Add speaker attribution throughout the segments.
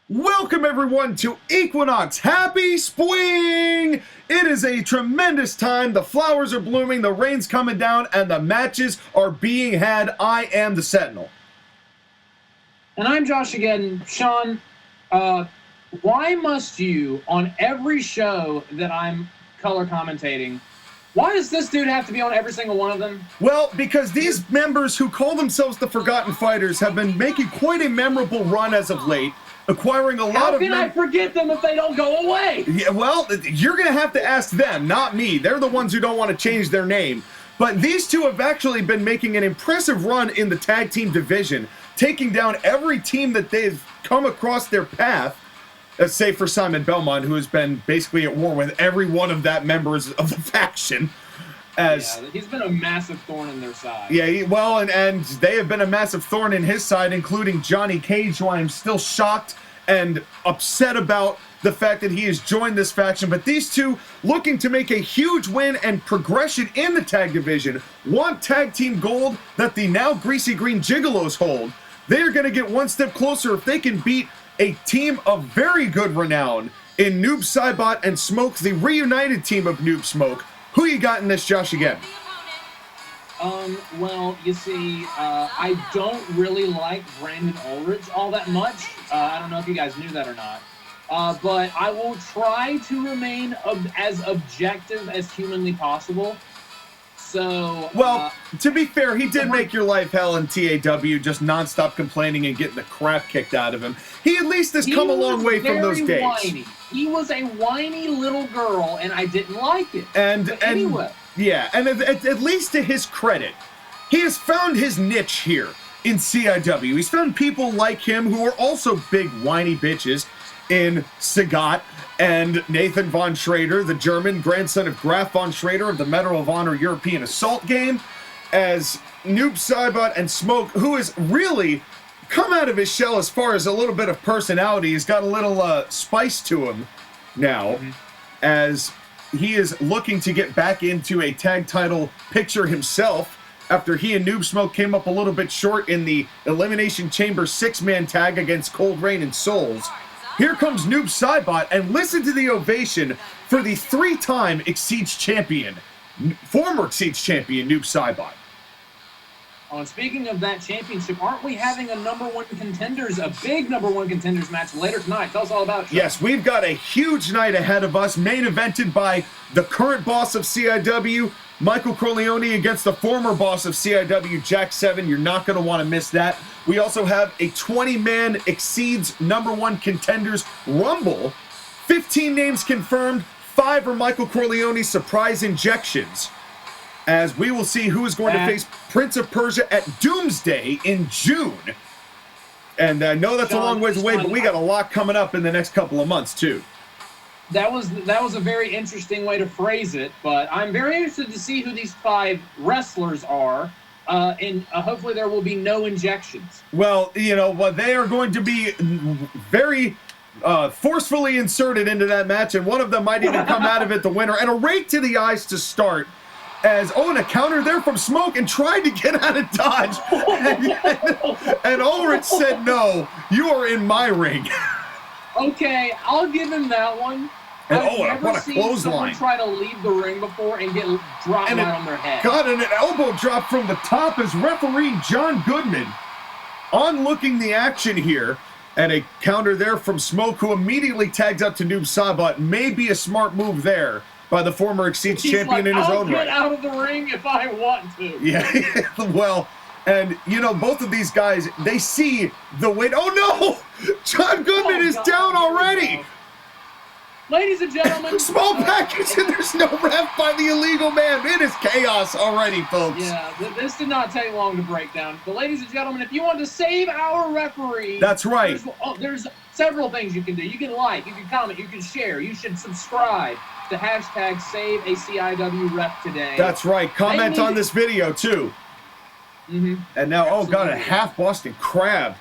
Speaker 1: Welcome everyone to Equinox. Happy spring! It is a tremendous time. The flowers are blooming, the rain's coming down, and the matches are being had. I am the Sentinel.
Speaker 2: And I'm JOSHAGEDDON. Sean, why must you, on every show that I'm color commentating, why does this dude have to be on every single one of them?
Speaker 1: Well, because these members who call themselves the Forgotten Fighters have been making quite a memorable run as of late, acquiring a lot of...
Speaker 2: How can I forget them if they don't go away?
Speaker 1: Yeah, well, you're going to have to ask them, not me. They're the ones who don't want to change their name. But these two have actually been making an impressive run in the tag team division, taking down every team that they've come across their path, save for Simon Belmont, who has been basically at war with every one of that members of the faction.
Speaker 2: Yeah, he's been a massive thorn in their side.
Speaker 1: Yeah, well, and they have been a massive thorn in his side, including Johnny Cage, who I am still shocked and upset about the fact that he has joined this faction. But these two, looking to make a huge win and progression in the tag division, want tag team gold that the now greasy green Gigolos hold. They're going to get one step closer if they can beat a team of very good renown in Noob-Smoke and Smoke, the reunited team of Noob-Smoke. Who you got in this, Josh, again?
Speaker 2: Well, you see, I don't really like Brandon Ulrich all that much. I don't know if you guys knew that or not. But I will try to remain as objective as humanly possible. So...
Speaker 1: Well, to be fair, he did make your life hell in TAW, just nonstop complaining and getting the crap kicked out of him. He at least has come a long way from those days.
Speaker 2: Whiny. He was a whiny little girl, and I didn't like it. Anyway.
Speaker 1: Yeah, and at least to his credit, he has found his niche here in CIW. He's found people like him who are also big whiny bitches in Sagat and Nathan von Schrader, the German grandson of Graf von Schrader of the Medal of Honor European Assault game, as Noob-Smoke and Smoke, who has really come out of his shell as far as a little bit of personality. He's got a little spice to him now, as he is looking to get back into a tag title picture himself after he and Noob-Smoke came up a little bit short in the Elimination Chamber 6-man tag against Cold Rain and Souls. Here comes Noob-Smoke, and listen to the ovation for the 3-time Exceeds champion, former Exceeds champion, Noob-Smoke.
Speaker 2: Oh, and speaking of that championship, aren't we having a big number one contenders match later tonight? Tell us all about it.
Speaker 1: Yes, we've got a huge night ahead of us, main evented by the current boss of CIW, Michael Corleone, against the former boss of CIW, Jack 7. You're not going to want to miss that. We also have a 20-man Exceeds number one contenders Rumble. 15 names confirmed, 5 are Michael Corleone's surprise injections, as we will see who is going to face Prince of Persia at Doomsday in June. And I know that's a long ways away, but we got a lot coming up in the next couple of months, too.
Speaker 2: That was a very interesting way to phrase it, but I'm very interested to see who these 5 wrestlers are, and hopefully there will be no injections.
Speaker 1: Well, you know, they are going to be very forcefully inserted into that match, and one of them might even come out of it the winner. And a rake to the eyes to start, as, and a counter there from Smoke, and tried to get out of dodge. And Ulrich said, no, you are in my ring.
Speaker 2: Okay, I'll give him that one.
Speaker 1: And
Speaker 2: I've
Speaker 1: what
Speaker 2: never
Speaker 1: a
Speaker 2: seen
Speaker 1: clothesline.
Speaker 2: someone try to leave the ring before and get dropped right on their head.
Speaker 1: Got an elbow drop from the top as referee John Goodman onlooking the action here. And a counter there from Smoke, who immediately tags out to Noob-Smoke. May be a smart move there by the former Exceeds champion in his own right.
Speaker 2: I'll get out of the ring if I want to.
Speaker 1: Yeah, well, and, you know, both of these guys, they see the weight. Oh, no! John Goodman is down already!
Speaker 2: Ladies and gentlemen.
Speaker 1: Small package, and there's no ref by the illegal man. It is chaos already, folks.
Speaker 2: Yeah, this did not take long to break down. But ladies and gentlemen, if you want to save our referee.
Speaker 1: That's right.
Speaker 2: There's several things you can do. You can like, you can comment, you can share. You should subscribe to hashtag Save a CIW Ref today.
Speaker 1: That's right. Comment on this video, too. And now, oh, God, a half Boston Crab.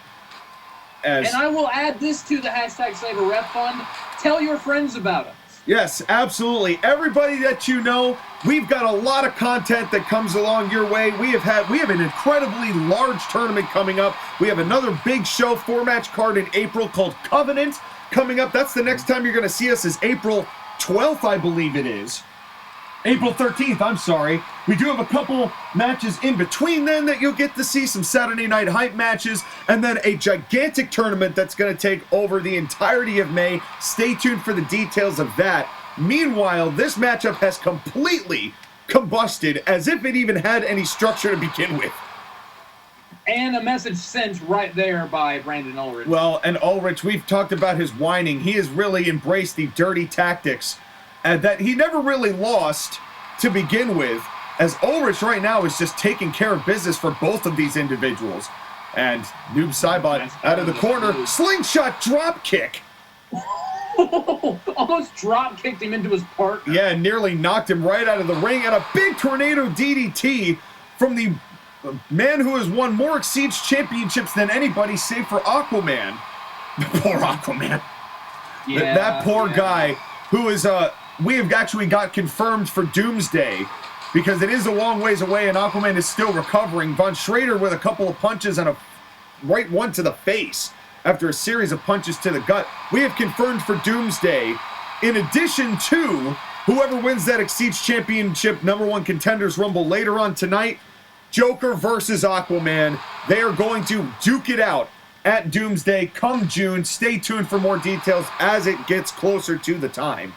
Speaker 1: And
Speaker 2: I will add this to the hashtag Save a Ref Fund. Tell your friends about us.
Speaker 1: Yes, absolutely. Everybody that you know, we've got a lot of content that comes along your way. We have an incredibly large tournament coming up. We have another big show, 4-match card in April called Covenant coming up. That's the next time you're going to see us, is April 12th, I believe it is. April 13th, I'm sorry. We do have a couple matches in between then that you'll get to see, some Saturday Night Hype matches, and then a gigantic tournament that's going to take over the entirety of May. Stay tuned for the details of that. Meanwhile, this matchup has completely combusted as if it even had any structure to begin with.
Speaker 2: And a message sent right there by Brandon Ulrich.
Speaker 1: Well, and Ulrich, we've talked about his whining. He has really embraced the dirty tactics that he never really lost to begin with, as Ulrich right now is just taking care of business for both of these individuals. And Noob-Saibot out of the corner, slingshot drop kick.
Speaker 2: Almost drop kicked him into his partner.
Speaker 1: Yeah, nearly knocked him right out of the ring, and a big tornado DDT from the man who has won more Exceeds championships than anybody, save for Aquaman. Poor Aquaman.
Speaker 2: Yeah,
Speaker 1: that poor guy who is we have actually got confirmed for Doomsday, because it is a long ways away and Aquaman is still recovering. Von Schrader with a couple of punches and a right one to the face after a series of punches to the gut. We have confirmed for Doomsday, in addition to whoever wins that Exceeds Championship #1 Contenders Rumble later on tonight, Joker versus Aquaman. They are going to duke it out at Doomsday come June. Stay tuned for more details as it gets closer to the time.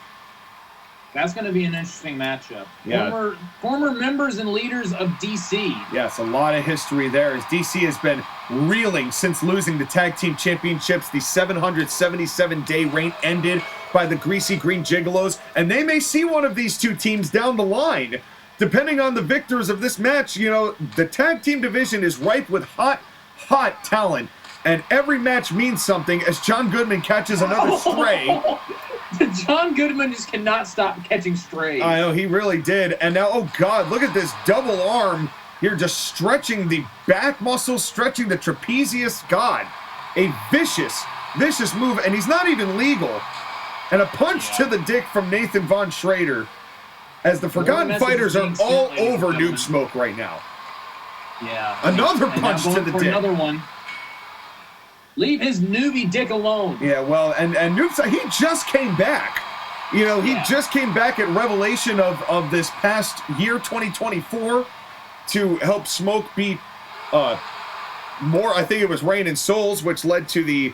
Speaker 2: That's going to be an interesting matchup.
Speaker 1: Yeah.
Speaker 2: Former members and leaders of DC.
Speaker 1: Yes, a lot of history there, as DC has been reeling since losing the Tag Team Championships. The 777-day reign ended by the Greasy Green Gigolos, and they may see one of these two teams down the line. Depending on the victors of this match, you know, the tag team division is ripe with hot talent, and every match means something as John Goodman catches another stray.
Speaker 2: John Goodman just cannot stop catching strays.
Speaker 1: I know, he really did. And now, oh God, look at this double arm here, just stretching the back muscles, stretching the trapezius. God, a vicious move, and he's not even legal. And a punch to the dick from Nathan Von Schrader, as the Forgotten Fighters are all over Noob-Smoke right now.
Speaker 2: Yeah.
Speaker 1: Another punch to the dick.
Speaker 2: Another one. Leave his newbie dick alone.
Speaker 1: Yeah, well, and Noob-Smoke, he just came back. You know, he just came back at Revelation of this past year, 2024, to help Smoke beat more, I think it was Rain and Souls, which led to the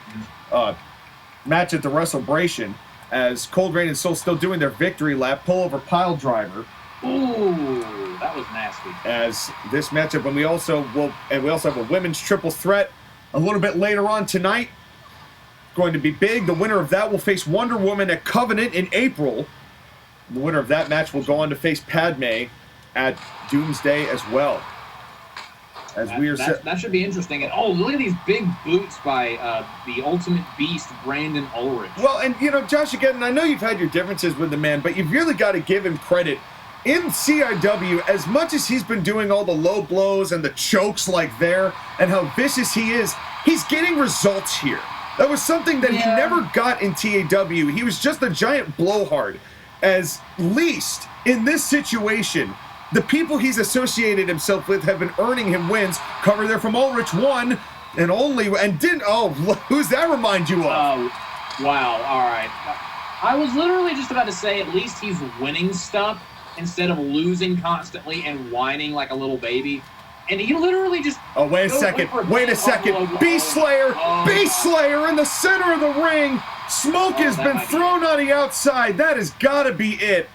Speaker 1: match at the WrestleBration, as Cold Rain and Soul still doing their victory lap, pullover pile driver.
Speaker 2: Ooh, that was nasty.
Speaker 1: As this matchup, and we also have a women's triple threat a little bit later on tonight. Going to be big. The winner of that will face Wonder Woman at Covenant in April. The winner of that match will go on to face Padme at Doomsday as well. As
Speaker 2: that should be interesting. And oh, look at these big boots by the Ultimate Beast, Brandon Ulrich.
Speaker 1: Well, and you know, Josh, again, I know you've had your differences with the man, but you've really got to give him credit. In CIW, as much as he's been doing all the low blows and the chokes like there, and how vicious he is, he's getting results here. That was something that he never got in TAW. He was just a giant blowhard. As least in this situation, the people he's associated himself with have been earning him wins. Cover there from Ulrich, one and only, and didn't, oh, who's that remind you of?
Speaker 2: Oh, wow, all right. I was literally just about to say, at least he's winning stuff instead of losing constantly and whining like a little baby. And he literally just...
Speaker 1: Oh, wait a second. Beast Slayer! Beast Slayer in the center of the ring! Smoke has been thrown on the outside. That has got to be it.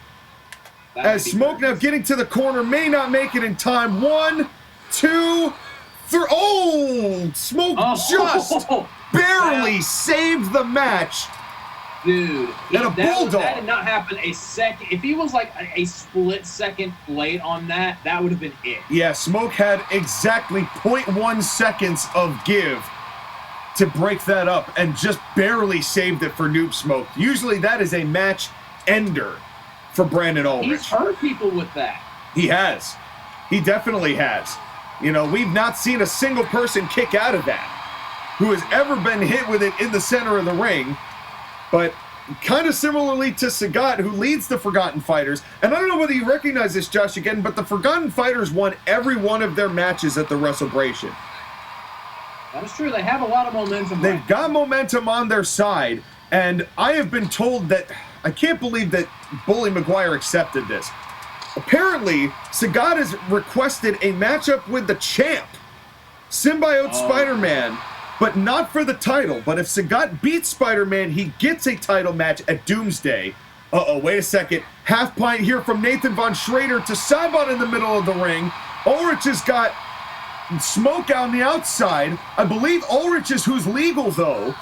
Speaker 1: As Smoke now getting to the corner, may not make it in time. 1, 2, 3. Oh! Smoke just barely saved the match.
Speaker 2: Dude,
Speaker 1: and a bulldog.
Speaker 2: That did not happen a second. If he was like a split second late on that, that would have been it.
Speaker 1: Yeah, Smoke had exactly 0.1 seconds of give to break that up and just barely saved it for Noob-Smoke. Usually that is a match ender for Brandon Ulrich.
Speaker 2: He's hurt people with that.
Speaker 1: He has. He definitely has. You know, we've not seen a single person kick out of that who has ever been hit with it in the center of the ring. But kind of similarly to Sagat, who leads the Forgotten Fighters. And I don't know whether you recognize this, Josh, again, but the Forgotten Fighters won every one of their matches at the WrestleBration.
Speaker 2: That is true. They have a lot of momentum.
Speaker 1: They've got momentum on their side, and I have been told that, I can't believe that Bully Maguire accepted this. Apparently, Sagat has requested a matchup with the champ, Symbiote Spider-Man, but not for the title. But if Sagat beats Spider-Man, he gets a title match at Doomsday. Uh-oh, wait a second. Half pint here from Nathan Von Schrader to Sabat in the middle of the ring. Ulrich has got Smoke on the outside. I believe Ulrich is who's legal, though.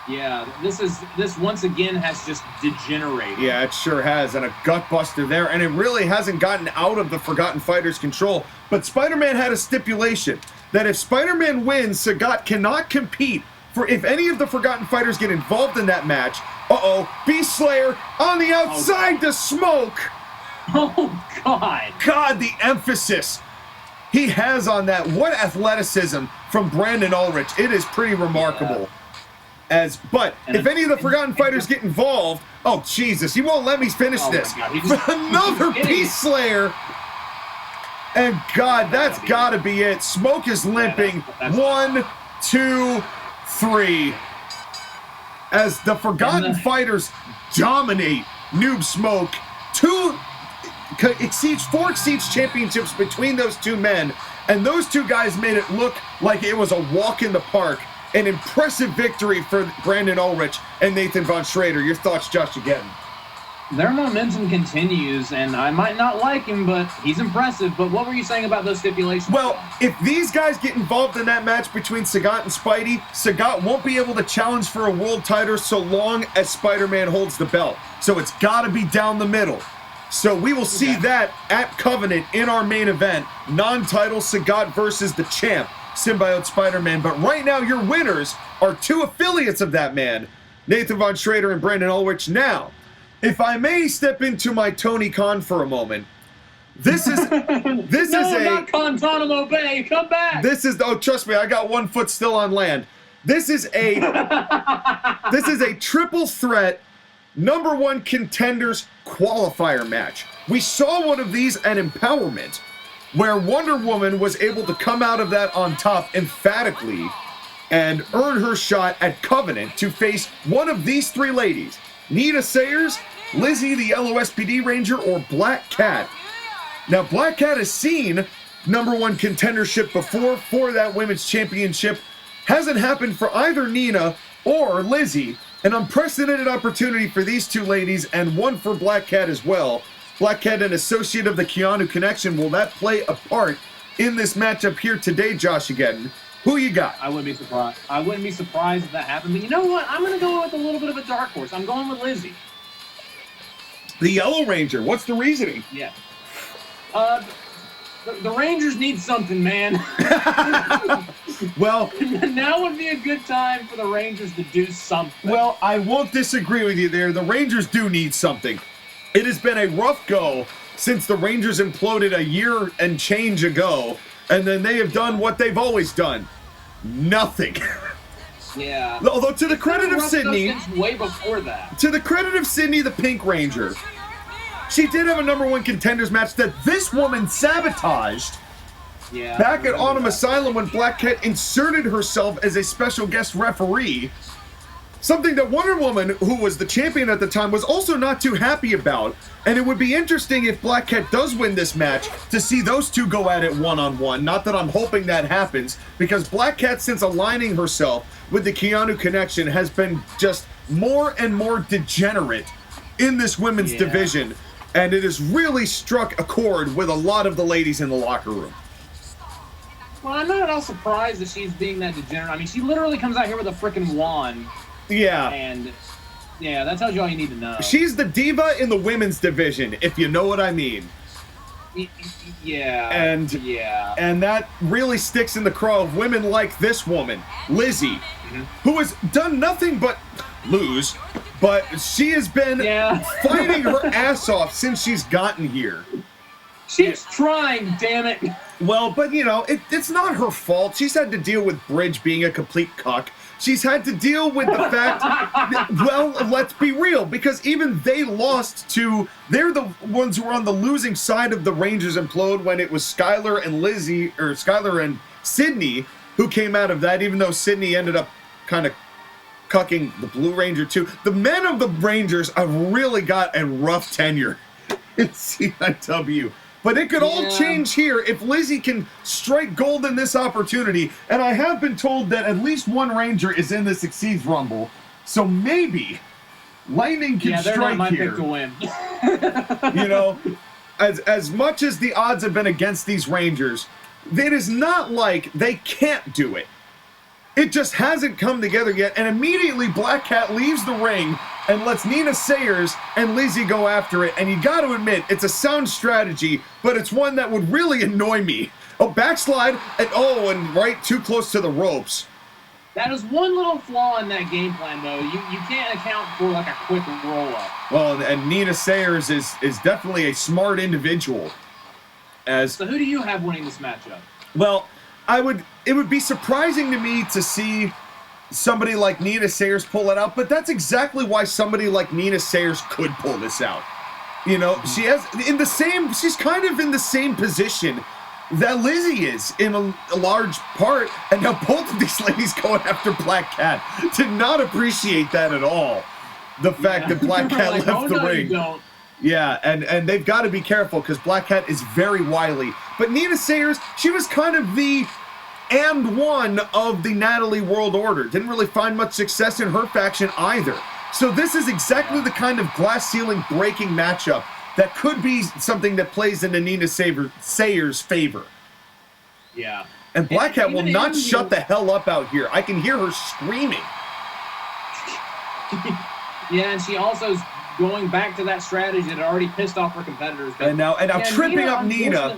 Speaker 2: Yeah, this once again has just degenerated.
Speaker 1: Yeah, it sure has, and a gutbuster there, and it really hasn't gotten out of the Forgotten Fighters' control. But Spider-Man had a stipulation that if Spider-Man wins, Sagat cannot compete for if any of the Forgotten Fighters get involved in that match. Uh-oh, Beast Slayer on the outside to Smoke.
Speaker 2: Oh, God.
Speaker 1: God, the emphasis he has on that. What athleticism from Brandon Ulrich. It is pretty remarkable. Yeah. But if any of the Forgotten Fighters get involved, oh, Jesus, he won't let me finish this. Another Beast Slayer. And, God, that's got to be it. Smoke is limping.
Speaker 2: Yeah,
Speaker 1: 1, 2, 3. As the Forgotten Fighters dominate Noob-Smoke. 4 Exceeds championships between those two men. And those two guys made it look like it was a walk in the park. An impressive victory for Brandon Ulrich and Nathan Von Schrader. Your thoughts, JOSHAGEDDON?
Speaker 2: Their momentum continues, and I might not like him, but he's impressive. But what were you saying about those stipulations?
Speaker 1: Well, if these guys get involved in that match between Sagat and Spidey, Sagat won't be able to challenge for a world title so long as Spider-Man holds the belt. So it's got to be down the middle. So we will see that at Covenant in our main event. Non-title Sagat versus the champ, Symbiote Spider-Man. But right now, your winners are 2 affiliates of that man, Nathan Von Schrader and Brandon Ulrich. Now, if I may step into my Tony Khan for a moment, this is
Speaker 2: not Guantanamo Bay. Come back.
Speaker 1: This is trust me, I got 1 foot still on land. This is a triple threat #1 contenders qualifier match. We saw one of these at Empowerment, where Wonder Woman was able to come out of that on top emphatically and earn her shot at Covenant to face one of these 3 ladies: Nita Sayers, Lizzie the Yellow SPD Ranger, or Black Cat. Now, Black Cat has seen #1 contendership before for that women's championship. Hasn't happened for either Nina or Lizzie. An unprecedented opportunity for these 2 ladies, and one for Black Cat as well. Black Cat, an associate of the Keanu Connection. Will that play a part in this matchup here today, JOSHAGEDDON? Who you got?
Speaker 2: I wouldn't be surprised. I wouldn't be surprised if that happened. But you know what? I'm going to go with a little bit of a dark horse. I'm going with Lizzie.
Speaker 1: The Yellow Ranger. What's the reasoning?
Speaker 2: Yeah. The Rangers need something, man.
Speaker 1: Well,
Speaker 2: now would be a good time for the Rangers to do something.
Speaker 1: Well, I won't disagree with you there. The Rangers do need something. It has been a rough go since the Rangers imploded a year and change ago, and then they have done what they've always done. Nothing.
Speaker 2: Yeah.
Speaker 1: Although to the credit of Sydney,
Speaker 2: way before that.
Speaker 1: To the credit of Sydney, the Pink Ranger, she did have a #1 contenders match that this woman sabotaged.
Speaker 2: Yeah.
Speaker 1: Back at Autumn Asylum when Black Cat inserted herself as a special guest referee. Something that Wonder Woman, who was the champion at the time, was also not too happy about. And it would be interesting if Black Cat does win this match to see those 2 go at it one-on-one. Not that I'm hoping that happens, because Black Cat, since aligning herself with the Keanu Connection, has been just more and more degenerate in this women's division. And it has really struck a chord with a lot of the ladies in the locker room.
Speaker 2: Well, I'm not at all surprised that she's being that degenerate. I mean, she literally comes out here with a freaking wand.
Speaker 1: Yeah.
Speaker 2: And, yeah, that tells you all you need to know.
Speaker 1: She's the diva in the women's division, if you know what I mean.
Speaker 2: Yeah.
Speaker 1: And that really sticks in the craw of women like this woman, Lizzie, who has done nothing but lose, but she has been fighting her ass off since she's gotten here.
Speaker 2: She's trying, damn it.
Speaker 1: Well, but you know, it's not her fault. She's had to deal with Bridge being a complete cuck. She's had to deal with the fact that, well, let's be real, because even they lost to, they're the ones who were on the losing side of the Rangers implode when it was Skylar and Sydney who came out of that, even though Sydney ended up kind of cucking the Blue Ranger too. The men of the Rangers have really got a rough tenure in CIW. But it could all change here if Lizzie can strike gold in this opportunity. And I have been told that at least one Ranger is in this Exceeds Rumble. So maybe Lightning can strike
Speaker 2: they're not my
Speaker 1: here.
Speaker 2: pick to win.
Speaker 1: You know, as much as the odds have been against these Rangers, it is not like they can't do it. It just hasn't come together yet. And immediately Black Cat leaves the ring and lets Nina Sayers and Lizzie go after it. And you got to admit, it's a sound strategy, but it's one that would really annoy me. Oh, backslide, and right too close to the ropes.
Speaker 2: That is one little flaw in that game plan, though. You can't account for like a quick roll-up.
Speaker 1: Well, and Nina Sayers is definitely a smart individual.
Speaker 2: So who do you have winning this matchup?
Speaker 1: Well, it would be surprising to me to see somebody like Nina Sayers pull it out, but that's exactly why somebody like Nina Sayers could pull this out. You know, she's kind of in the same position that Lizzie is in a large part, and now both of these ladies going after Black Cat. Did not appreciate that at all. The fact that Black Cat
Speaker 2: like,
Speaker 1: left the ring.
Speaker 2: You don't.
Speaker 1: Yeah, and they've got to be careful because Black Cat is very wily. But Nina Sayers, she was kind of the and one of the Natalie World Order. Didn't really find much success in her faction either. So this is exactly the kind of glass ceiling breaking matchup that could be something that plays into Nina Sayers' favor.
Speaker 2: Yeah.
Speaker 1: And Black Cat will not shut the hell up out here. I can hear her screaming.
Speaker 2: Yeah, and she also is going back to that strategy that already pissed off her competitors. But
Speaker 1: and now tripping up Nina.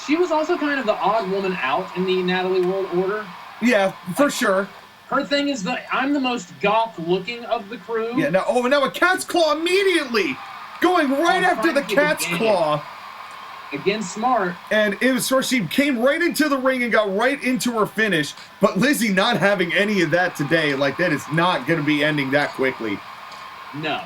Speaker 2: She was also kind of the odd woman out in the Natalie World Order.
Speaker 1: Yeah, for sure.
Speaker 2: Her thing is that I'm the most goth-looking of the crew.
Speaker 1: Yeah, now a cat's claw immediately going right after the cat's claw.
Speaker 2: Again, smart.
Speaker 1: And it was so she came right into the ring and got right into her finish. But Lizzie not having any of that today, like that is not going to be ending that quickly.
Speaker 2: No.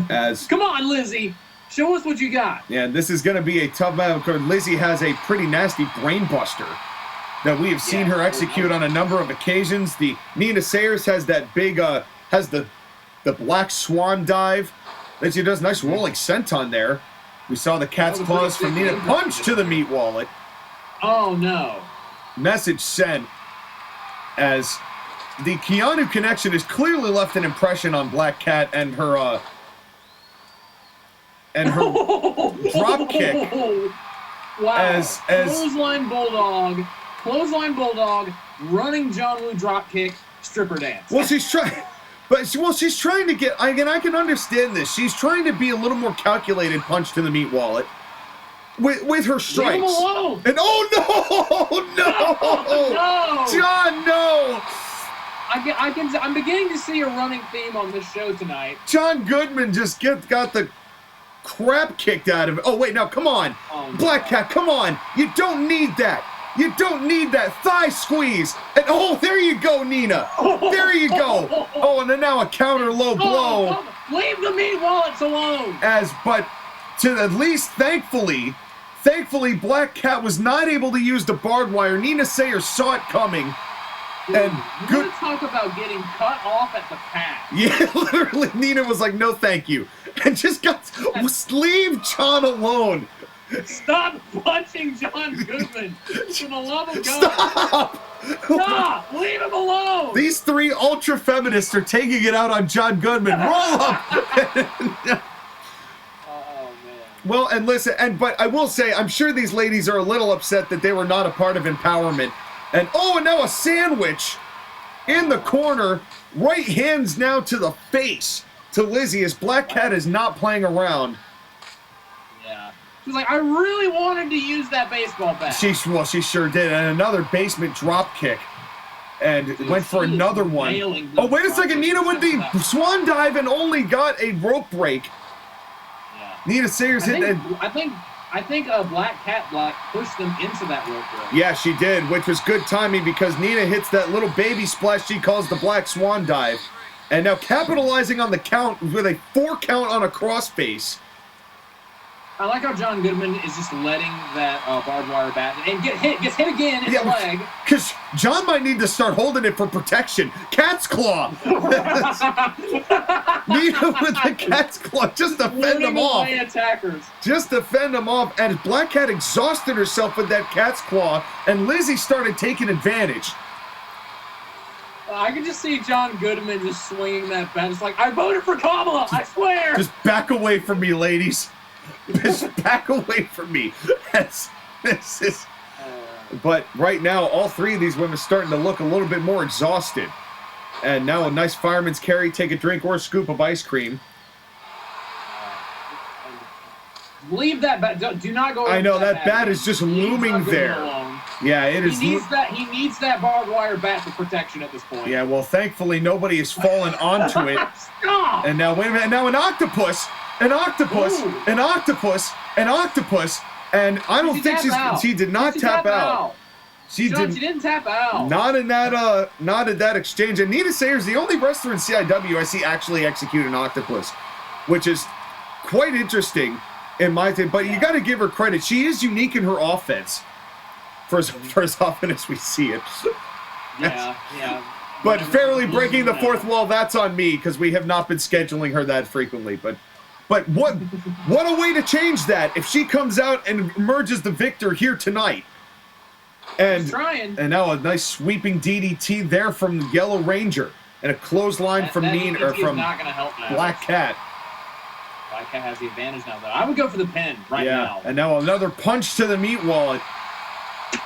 Speaker 1: As
Speaker 2: come on, Lizzie. Show us what you got.
Speaker 1: Yeah, this is going to be a tough battle because Lizzie has a pretty nasty brain buster that we have seen her execute on a number of occasions. The Nina Sayers has that big, has the black swan dive that she does. Nice rolling senton there. We saw the cat's claws from Nina. Punch to the meat wallet.
Speaker 2: Oh, no.
Speaker 1: Message sent as the Keanu connection has clearly left an impression on Black Cat and her drop kick.
Speaker 2: Wow.
Speaker 1: As
Speaker 2: Clothesline Bulldog, running John Woo drop kick, stripper dance.
Speaker 1: Well, she's trying, but she's trying to get. I can understand this. She's trying to be a little more calculated. Punch to the meat wallet with her strikes.
Speaker 2: Leave him alone.
Speaker 1: And no, John, no.
Speaker 2: I'm beginning to see a running theme on this show tonight.
Speaker 1: John Goodman just got the crap kicked out of it. Oh, wait, now, come on.
Speaker 2: Oh, no.
Speaker 1: Black Cat, come on. You don't need that. You don't need that thigh squeeze. And, there you go, Nina. There you go. Oh, and then now a counter low blow.
Speaker 2: Leave the meat wallets alone.
Speaker 1: But to at least, thankfully, Black Cat was not able to use the barbed wire. Nina Sayers saw it coming.
Speaker 2: Dude,
Speaker 1: and
Speaker 2: you want to talk about getting cut off at the pass.
Speaker 1: Yeah, literally, Nina was like, no, thank you. And just leave John alone.
Speaker 2: Stop punching John Goodman. For the love of God. Stop. Leave him alone.
Speaker 1: These three ultra feminists are taking it out on John Goodman. Roll up.
Speaker 2: Oh, man.
Speaker 1: Well, and listen, but I will say, I'm sure these ladies are a little upset that they were not a part of empowerment. And now a sandwich in the corner. Right hands now to the face to Lizzie as Black Cat is not playing around.
Speaker 2: Yeah. She was like, I really wanted to use that baseball bat.
Speaker 1: She sure did. And another basement drop kick. And went for another one. Oh, wait a second. Nina with the swan dive and only got a rope break.
Speaker 2: Yeah.
Speaker 1: Nina Sayers hit.
Speaker 2: I I think Black Cat pushed them into that rope break.
Speaker 1: Yeah, she did, which was good timing because Nina hits that little baby splash she calls the Black Swan dive. And now capitalizing on the count with a 4 count on a crossface.
Speaker 2: I like how John Goodman is just letting that barbed wire bat and gets hit again in the leg.
Speaker 1: Because John might need to start holding it for protection. Cat's claw. Nina with the cat's claw just to fend them off.
Speaker 2: Attackers.
Speaker 1: Just to fend them off. And Black Cat exhausted herself with that cat's claw. And Lizzie started taking advantage.
Speaker 2: I can just see John Goodman just swinging that bat. It's like, I voted for Kamala, I swear.
Speaker 1: Just back away from me, ladies. Just back away from me. This is. But right now, all 3 of these women are starting to look a little bit more exhausted. And now a nice fireman's carry, take a drink or a scoop of ice cream.
Speaker 2: Leave that bat. Do not go.
Speaker 1: I know that bat is just looming there. Yeah, it is.
Speaker 2: He needs that barbed wire bat for protection at this point.
Speaker 1: Yeah, well, thankfully nobody has fallen onto it.
Speaker 2: Stop!
Speaker 1: And now wait a minute. Now an octopus, and I don't think she did not tap out. She
Speaker 2: didn't tap out.
Speaker 1: Not in that exchange. And Nina Sayers, the only wrestler in CIW I see actually execute an octopus, which is quite interesting in my opinion. But you got to give her credit. She is unique in her offense. For as often as we see it.
Speaker 2: Yeah.
Speaker 1: But fairly breaking the 4th wall, that's on me because we have not been scheduling her that frequently. But what a way to change that if she comes out and emerges the victor here tonight. And now a nice sweeping DDT there from the Yellow Ranger and a clothesline from Black Cat.
Speaker 2: Black Cat has the advantage now, though. I would go for the pin now.
Speaker 1: And now another punch to the meat wallet.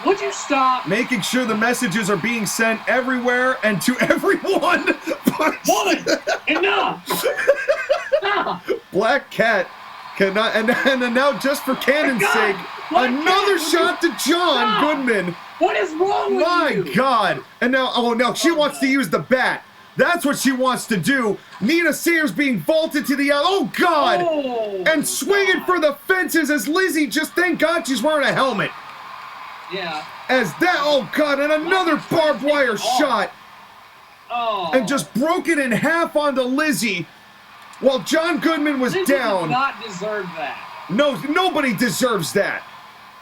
Speaker 2: Would you stop?
Speaker 1: Making sure the messages are being sent everywhere and to everyone.
Speaker 2: Woman, enough! Stop!
Speaker 1: Black Cat cannot, and now just for canon's sake, another shot to John Goodman.
Speaker 2: What is wrong with you?
Speaker 1: My God! And now, oh no, she wants to use the bat. That's what she wants to do. Nina Sayers being vaulted to the oh God! And swinging for the fences as Lizzie just, thank God she's wearing a helmet.
Speaker 2: Yeah.
Speaker 1: As that, oh God, and another barbed wire shot.
Speaker 2: Oh.
Speaker 1: And just broke it in half onto Lizzie while John Goodman was down.
Speaker 2: Did not deserve that.
Speaker 1: No, nobody deserves that.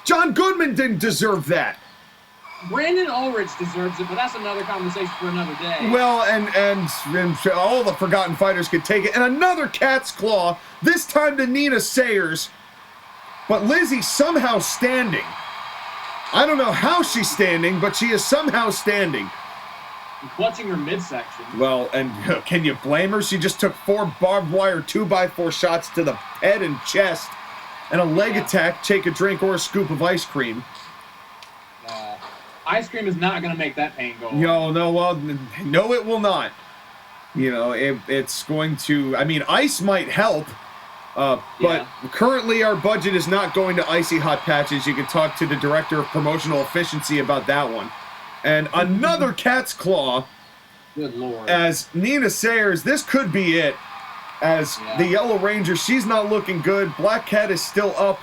Speaker 1: John Goodman didn't deserve that.
Speaker 2: Brandon Ulrich deserves it, but that's another conversation for another day.
Speaker 1: Well, and all the forgotten fighters could take it. And another cat's claw, this time to Nina Sayers. But Lizzie somehow standing. I don't know how she's standing, but she is somehow standing.
Speaker 2: Clutching her midsection.
Speaker 1: Well, and can you blame her? She just took 4 barbed wire 2x4 shots to the head and chest, and a leg attack, take a drink or a scoop of ice cream.
Speaker 2: Ice cream is not going to make that pain go away.
Speaker 1: No, it will not. You know, it's going to, I mean, ice might help. But currently our budget is not going to icy hot patches. You can talk to the director of promotional efficiency about that one. And another cat's claw.
Speaker 2: Good Lord.
Speaker 1: As Nina Sayers, this could be it. As the Yellow Ranger, she's not looking good. Black Cat is still up.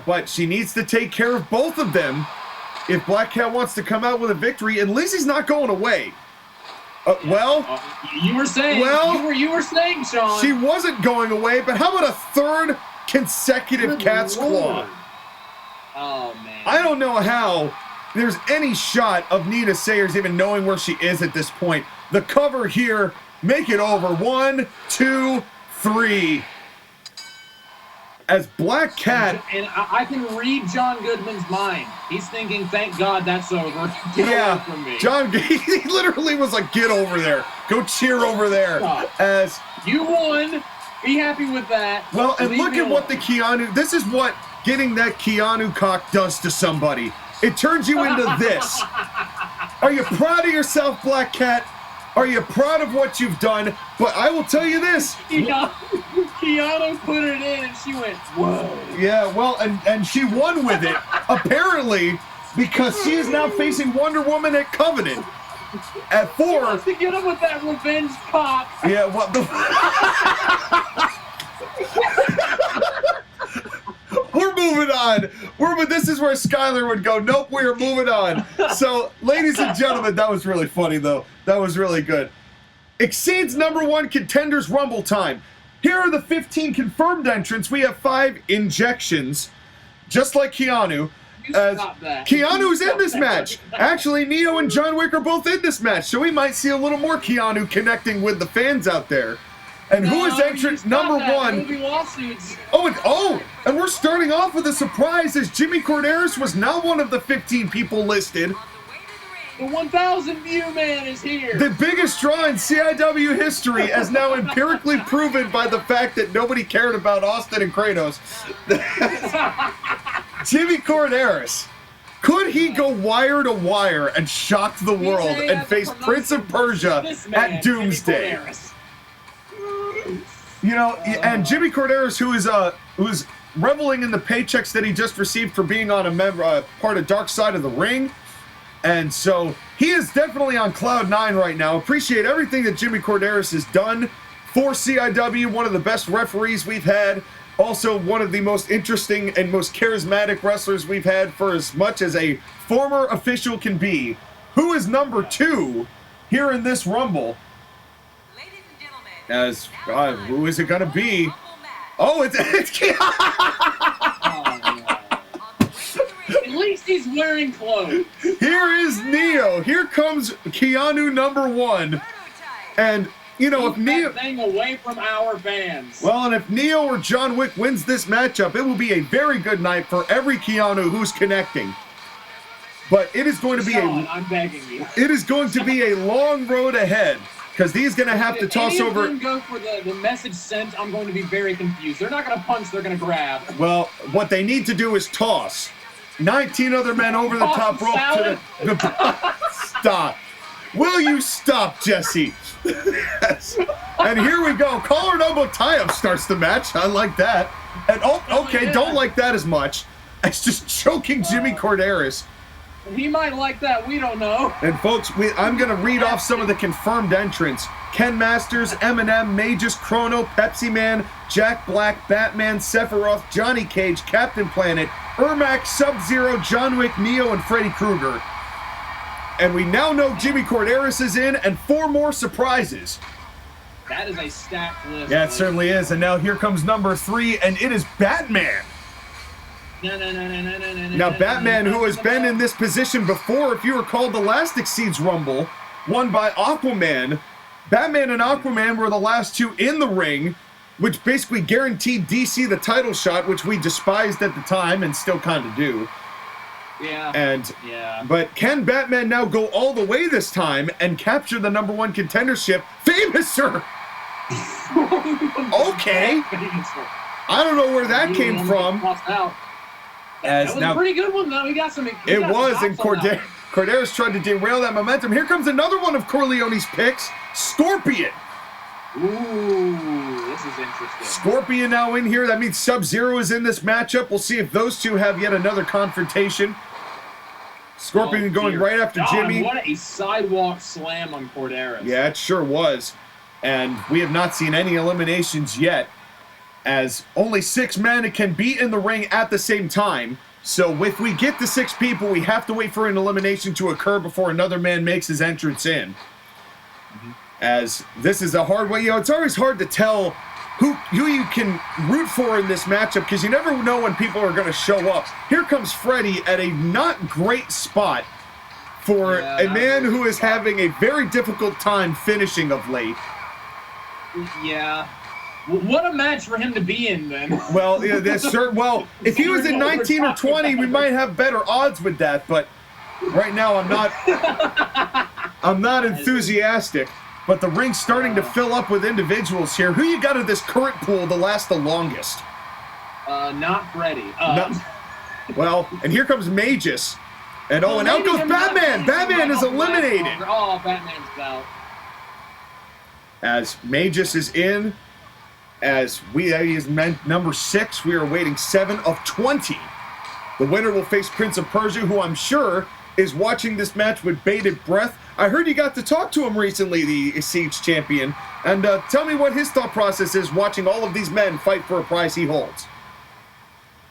Speaker 1: But she needs to take care of both of them if Black Cat wants to come out with a victory. And Lizzie's not going away.
Speaker 2: You were saying, you were saying, Sean.
Speaker 1: She wasn't going away, but how about a 3rd consecutive cat's claw?
Speaker 2: Oh, man.
Speaker 1: I don't know how there's any shot of Nina Sayers even knowing where she is at this point. The cover here, make it over. 1, 2, 3. As Black Cat...
Speaker 2: And I can read John Goodman's mind. He's thinking, thank God that's over. Get away from me.
Speaker 1: John, he literally was like, get over there. Go cheer over there. As
Speaker 2: you won. Be happy with that.
Speaker 1: Well, and look at what the Keanu... This is what getting that Keanu cock does to somebody. It turns you into this. Are you proud of yourself, Black Cat? Are you proud of what you've done? But I will tell you this.
Speaker 2: Keanu put it in and she went, whoa.
Speaker 1: Yeah, well, and she won with it, apparently, because she is now facing Wonder Woman at Covenant. At 4.
Speaker 2: She wants to get him with that revenge cock.
Speaker 1: Yeah, what the... We're moving on. This is where Skylar would go, nope, we're moving on. So, ladies and gentlemen, that was really funny, though. That was really good. Exceeds #1 Contenders Rumble time. Here are the 15 confirmed entrants. We have 5 injections, just like Keanu. Keanu's in this match. Actually, Neo and John Wick are both in this match, so we might see a little more Keanu connecting with the fans out there. And who is entrant #1? And we're starting off with a surprise, as Jimmy Corderas was not one of the 15 people listed.
Speaker 2: The 1,000 view man is here.
Speaker 1: The biggest draw in CIW history, as now empirically proven by the fact that nobody cared about Austin and Kratos. Jimmy Corderas. Could he go wire to wire and shock the world and face Prince of Persia at Doomsday? You know, and Jimmy Corderas, who is reveling in the paychecks that he just received for being on a part of Dark Side of the Ring. And so he is definitely on cloud 9 right now. Appreciate everything that Jimmy Corderas has done for CIW. One of the best referees we've had. Also one of the most interesting and most charismatic wrestlers we've had for as much as a former official can be. Who is #2 here in this Rumble? As who is it going to be? Oh, it's
Speaker 2: At least he's wearing clothes.
Speaker 1: Here is Neo. Here comes Keanu #1. And, you know, if Neo...
Speaker 2: thing away from our fans.
Speaker 1: Well, and if Neo or John Wick wins this matchup, it will be a very good night for every Keanu who's connecting. But it is going to be
Speaker 2: I'm begging you.
Speaker 1: It is going to be a long road ahead. Because he's going to have to toss over...
Speaker 2: If go for the message sent, I'm going to be very confused. They're not going to punch, they're going to grab.
Speaker 1: Well, what they need to do is toss. 19 other men over the top rope to the... Stop. Will you stop, Jesse? Yes. And here we go. Collar elbow tie-up starts the match. I like that. And, don't like that as much. It's just choking Jimmy Corderas.
Speaker 2: He might like that. We don't know.
Speaker 1: And folks, I'm going to read off some of the confirmed entrants. Ken Masters, Eminem, Magus, Chrono, Pepsi Man, Jack Black, Batman, Sephiroth, Johnny Cage, Captain Planet, Ermac, Sub-Zero, John Wick, Neo, and Freddy Krueger. And we now know Jimmy Corderas is in, and 4 more surprises.
Speaker 2: That is a stacked list.
Speaker 1: Yeah, it certainly is. And now here comes #3, and it is Batman. Now, Batman, who has been in this position before, if you recall the last Exceeds Rumble, won by Aquaman. Batman and Aquaman were the last 2 in the ring, which basically guaranteed DC the title shot, which we despised at the time and still kind of do.
Speaker 2: Yeah.
Speaker 1: But can Batman now go all the way this time and capture the #1 contendership? Famouser! Okay. I don't know where that came from.
Speaker 2: That was a pretty good one, though. He got some.
Speaker 1: It was, and Corderas tried to derail that momentum. Here comes another one of Corleone's picks, Scorpion.
Speaker 2: Ooh, this is interesting.
Speaker 1: Scorpion now in here. That means Sub-Zero is in this matchup. We'll see if those two have yet another confrontation. Scorpion going right after Jimmy.
Speaker 2: What a sidewalk slam on Corderas.
Speaker 1: Yeah, it sure was. And we have not seen any eliminations yet, as only 6 men can be in the ring at the same time. So if we get to 6 people, we have to wait for an elimination to occur before another man makes his entrance in. As this is a hard way, you know, it's always hard to tell who you can root for in this matchup, because you never know when people are going to show up. Here comes Freddy at a not great spot for a man who is having a very difficult time finishing of late.
Speaker 2: Yeah. What a match for him to be in, then.
Speaker 1: Well, yeah, if he was in 19 or 20, we might have better odds with that. But right now, I'm not enthusiastic. But the ring's starting to fill up with individuals here. Who you got of this current pool to last the longest?
Speaker 2: Not Freddy.
Speaker 1: Well, and here comes Magus. And and out goes Batman. Batman is eliminated.
Speaker 2: Oh, Batman's out.
Speaker 1: As Magus is in. As he is number 6, we are waiting 7 of 20. The winner will face Prince of Persia, who I'm sure is watching this match with bated breath. I heard you got to talk to him recently, the Siege champion. And tell me what his thought process is watching all of these men fight for a prize he holds.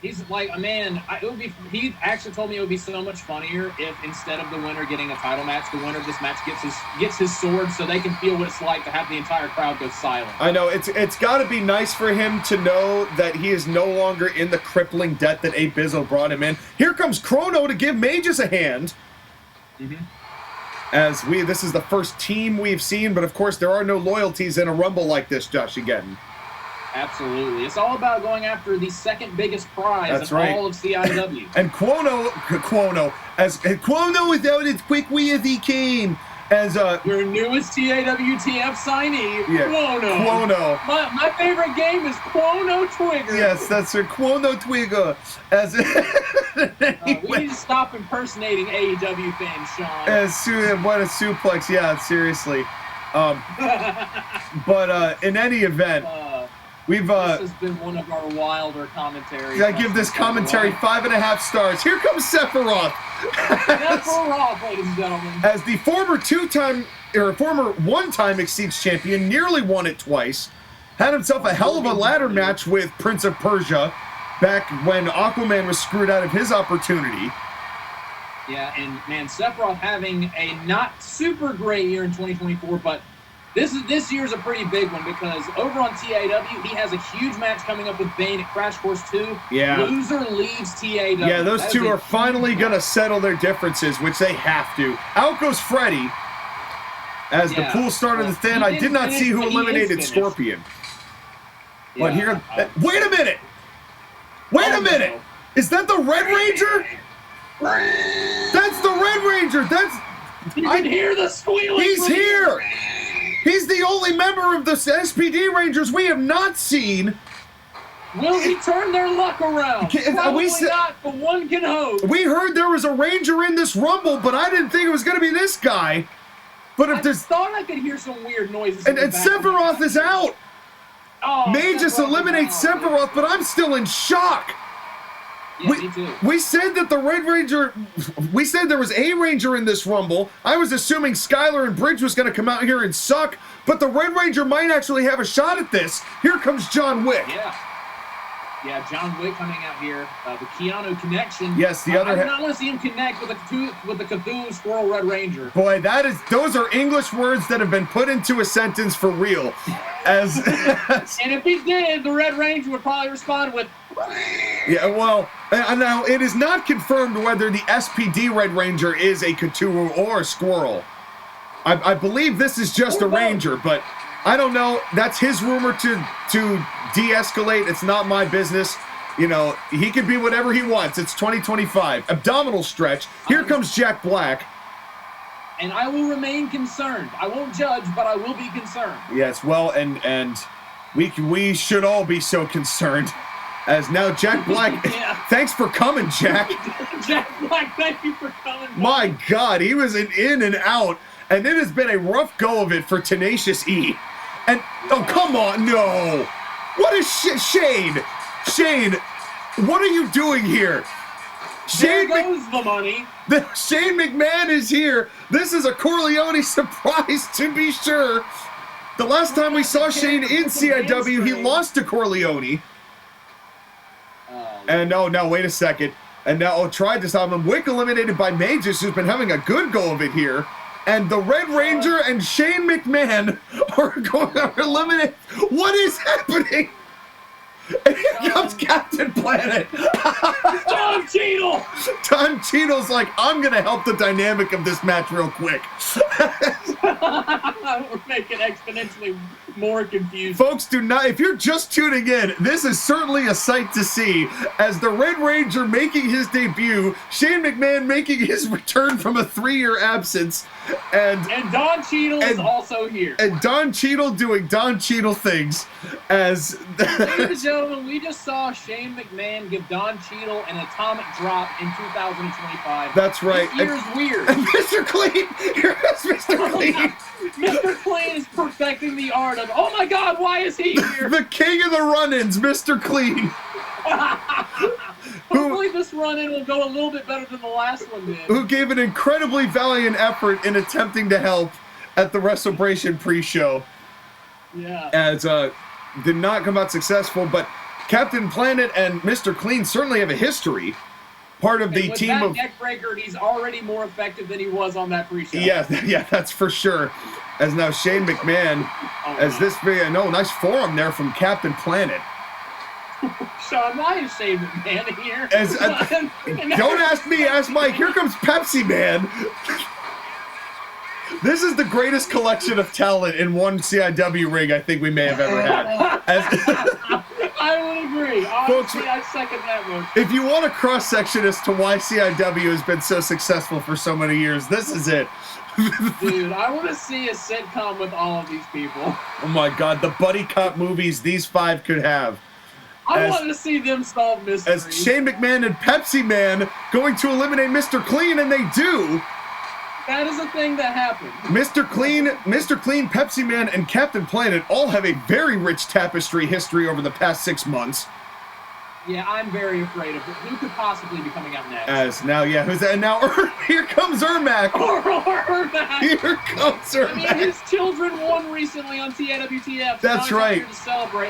Speaker 2: He's like, man, it would be. He actually told me it would be so much funnier if instead of the winner getting a title match, the winner of this match gets his sword, so they can feel what it's like to have the entire crowd go silent.
Speaker 1: I know it's got to be nice for him to know that he is no longer in the crippling debt that Abizzle brought him in. Here comes Chrono to give Mages a hand. As this is the first team we've seen, but of course there are no loyalties in a rumble like this, JOSHAGEDDON.
Speaker 2: Absolutely. It's all about going after the second biggest prize all of CIW.
Speaker 1: And Quono without as quickly as he came. As
Speaker 2: your newest TAWTF signee,
Speaker 1: Quono.
Speaker 2: My favorite game is Quono Twigger.
Speaker 1: Yes, that's her, Quono Twigger. As
Speaker 2: we need to stop impersonating AEW fans, Sean.
Speaker 1: What a suplex, yeah, seriously. But in any event, this
Speaker 2: has been one of our wilder commentaries.
Speaker 1: I give this commentary 5.5 stars. Here comes Sephiroth.
Speaker 2: Sephiroth, ladies and gentlemen.
Speaker 1: As the former one-time Exceeds champion, nearly won it twice, had himself a hell of a ladder match with Prince of Persia back when Aquaman was screwed out of his opportunity.
Speaker 2: Yeah, and man, Sephiroth having a not super great year in 2024, but this year's a pretty big one because over on TAW, he has a huge match coming up with Bane at Crash Course 2.
Speaker 1: Yeah.
Speaker 2: Loser leaves TAW.
Speaker 1: Yeah, those two are finally going to settle their differences, which they have to. Out goes Freddy. As the pool started to thin, I did not see who eliminated Scorpion. But here... Wait a minute! Wait a minute! No. Is that the Red Ranger? That's the Red Ranger!
Speaker 2: You can hear the squealing!
Speaker 1: He's here! He's the only member of the SPD Rangers we have not seen.
Speaker 2: Will he turn their luck around? Probably not, but one can hope.
Speaker 1: We heard there was a Ranger in this Rumble, but I didn't think it was going to be this guy. But if
Speaker 2: I thought I could hear some weird noises.
Speaker 1: And Sephiroth is out.
Speaker 2: Oh,
Speaker 1: Mages eliminates Sephiroth, but I'm still in shock.
Speaker 2: Yeah, me too.
Speaker 1: We said that the Red Ranger, we said there was a Ranger in this Rumble. I was assuming Skylar and Bridge was going to come out here and suck, but the Red Ranger might actually have a shot at this. Here comes John Wick.
Speaker 2: Yeah, John Wick coming out here. The Keanu connection.
Speaker 1: Yes, the other.
Speaker 2: I do not want to see him connect with the Cthulhu Squirrel Red Ranger.
Speaker 1: Boy, those are English words that have been put into a sentence for real. And
Speaker 2: if he did, the Red Ranger would probably respond with.
Speaker 1: Yeah, well, now it is not confirmed whether the SPD Red Ranger is a Cthulhu or a Squirrel. I believe this is just a Ranger, but I don't know. That's his rumor to de-escalate. It's not my business. You know, he can be whatever he wants. It's 2025. Abdominal stretch. Here comes Jack Black.
Speaker 2: And I will remain concerned. I won't judge, but I will be concerned.
Speaker 1: Yes, well, and we should all be so concerned. As now Jack Black, thanks for coming, Jack.
Speaker 2: Jack Black, thank you for coming.
Speaker 1: My God, he was in and out, and it has been a rough go of it for Tenacious E. And, oh, come on, no. What is Shane? Shane, what are you doing here?
Speaker 2: There goes the money.
Speaker 1: Shane McMahon is here. This is a Corleone surprise, to be sure. The last time we saw Shane in CIW, he lost to Corleone. And no, wait a second. And now, tried to stop him. Wick eliminated by Mages, who's been having a good go of it here. And the Red Ranger and Shane McMahon are going to eliminate. What is happening? And here comes Captain Planet.
Speaker 2: Don Cheadle!
Speaker 1: Don Cheadle's like, I'm going to help the dynamic of this match real quick.
Speaker 2: We're making exponentially more confused.
Speaker 1: Folks, do not, if you're just tuning in, this is certainly a sight to see as the Red Ranger making his debut, Shane McMahon making his return from a 3-year absence, and
Speaker 2: Don Cheadle is also here.
Speaker 1: And Don Cheadle doing Don Cheadle things as...
Speaker 2: Ladies and gentlemen, we just saw Shane McMahon give Don Cheadle an atomic drop in 2025.
Speaker 1: That's right.
Speaker 2: This year's weird.
Speaker 1: And Mr. Clean! Here comes Mr. Clean!
Speaker 2: Mr. Clean is perfecting the art of, oh my God, why is he here?
Speaker 1: The king of the run-ins, Mr. Clean.
Speaker 2: Hopefully this run-in will go a little bit better than the last one did.
Speaker 1: Who gave an incredibly valiant effort in attempting to help at the WrestleBration pre-show.
Speaker 2: Yeah.
Speaker 1: As, did not come out successful, but Captain Planet and Mr. Clean certainly have a history. Part of the team of
Speaker 2: neck breaker, he's already more effective than he was on that pre-show.
Speaker 1: Yeah, that's for sure. As now Shane McMahon, this video, nice forearm there from Captain Planet.
Speaker 2: Sean, why is Shane McMahon here?
Speaker 1: Don't ask me, ask Mike. Here comes Pepsi Man. This is the greatest collection of talent in one CIW ring I think we may have ever had.
Speaker 2: I would agree. Honestly, folks, I second that one.
Speaker 1: If you want a cross-section as to why CIW has been so successful for so many years, this is it.
Speaker 2: Dude, I want to see a sitcom with all of these people.
Speaker 1: Oh my God, the buddy cop movies these five could have.
Speaker 2: I want to see them solve mysteries.
Speaker 1: As Shane McMahon and Pepsi Man going to eliminate Mr. Clean, and they do.
Speaker 2: That is a thing that happened.
Speaker 1: Mr. Clean, Pepsi Man, and Captain Planet all have a very rich tapestry history over the past 6 months.
Speaker 2: Yeah, I'm very afraid of it. Who could possibly be coming out next?
Speaker 1: As now, who's that? And now, here comes Ermac.
Speaker 2: Ermac.
Speaker 1: Here comes Ermac.
Speaker 2: I mean, his children won recently on TWTF.
Speaker 1: That's right.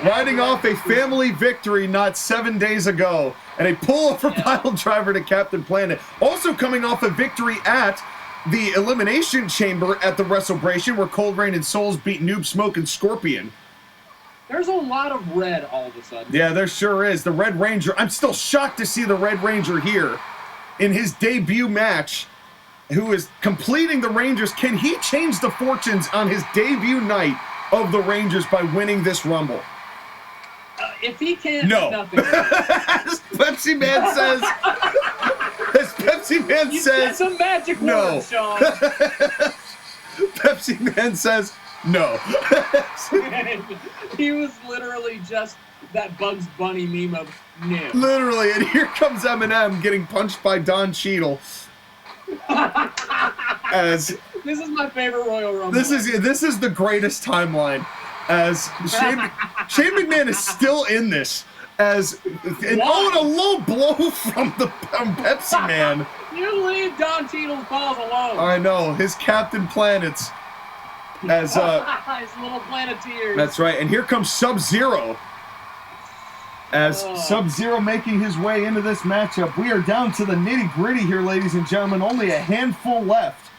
Speaker 1: Riding off a family victory not 7 days ago, and a pull-over pile driver to Captain Planet. Also coming off a victory at the Elimination Chamber at the WrestleBration, where Cold Rain and Souls beat Noob-Smoke and Scorpion.
Speaker 2: There's a lot of red all of a sudden.
Speaker 1: Yeah, there sure is. The Red Ranger. I'm still shocked to see the Red Ranger here in his debut match, who is completing the Rangers. Can he change the fortunes on his debut night of the Rangers by winning this Rumble?
Speaker 2: If he can't,
Speaker 1: no.
Speaker 2: Nothing.
Speaker 1: As Pepsi Man says. As Pepsi Man says.
Speaker 2: Some magic words, Sean.
Speaker 1: Pepsi Man says. No.
Speaker 2: He was literally just that Bugs Bunny meme of no.
Speaker 1: Literally, and here comes Eminem getting punched by Don Cheadle. As
Speaker 2: this is my favorite Royal Rumble.
Speaker 1: This is the greatest timeline. As Shane McMahon is still in this. As and a low blow from Pepsi Man.
Speaker 2: You leave Don Cheadle's balls alone.
Speaker 1: I know, his Captain Planets. As
Speaker 2: his little Planeteers.
Speaker 1: That's right, and here comes Sub-Zero. As Sub-Zero making his way into this matchup. We are down to the nitty-gritty here, ladies and gentlemen. Only a handful left.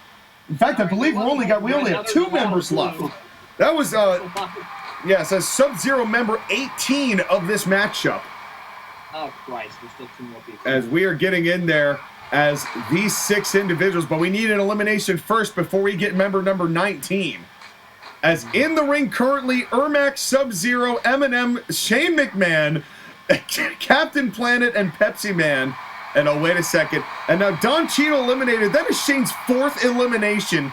Speaker 1: In fact, I believe we only have 2 members left. That was yes, as Sub-Zero member 18 of this matchup.
Speaker 2: Oh Christ, there's still 2 more people.
Speaker 1: As we are getting in there as these 6 individuals, but we need an elimination first before we get member number 19. As in the ring currently, Ermac, Sub-Zero, Eminem, Shane McMahon, Captain Planet, and Pepsi Man. And oh, wait a second. And now Don Cheadle eliminated. That is Shane's 4th elimination.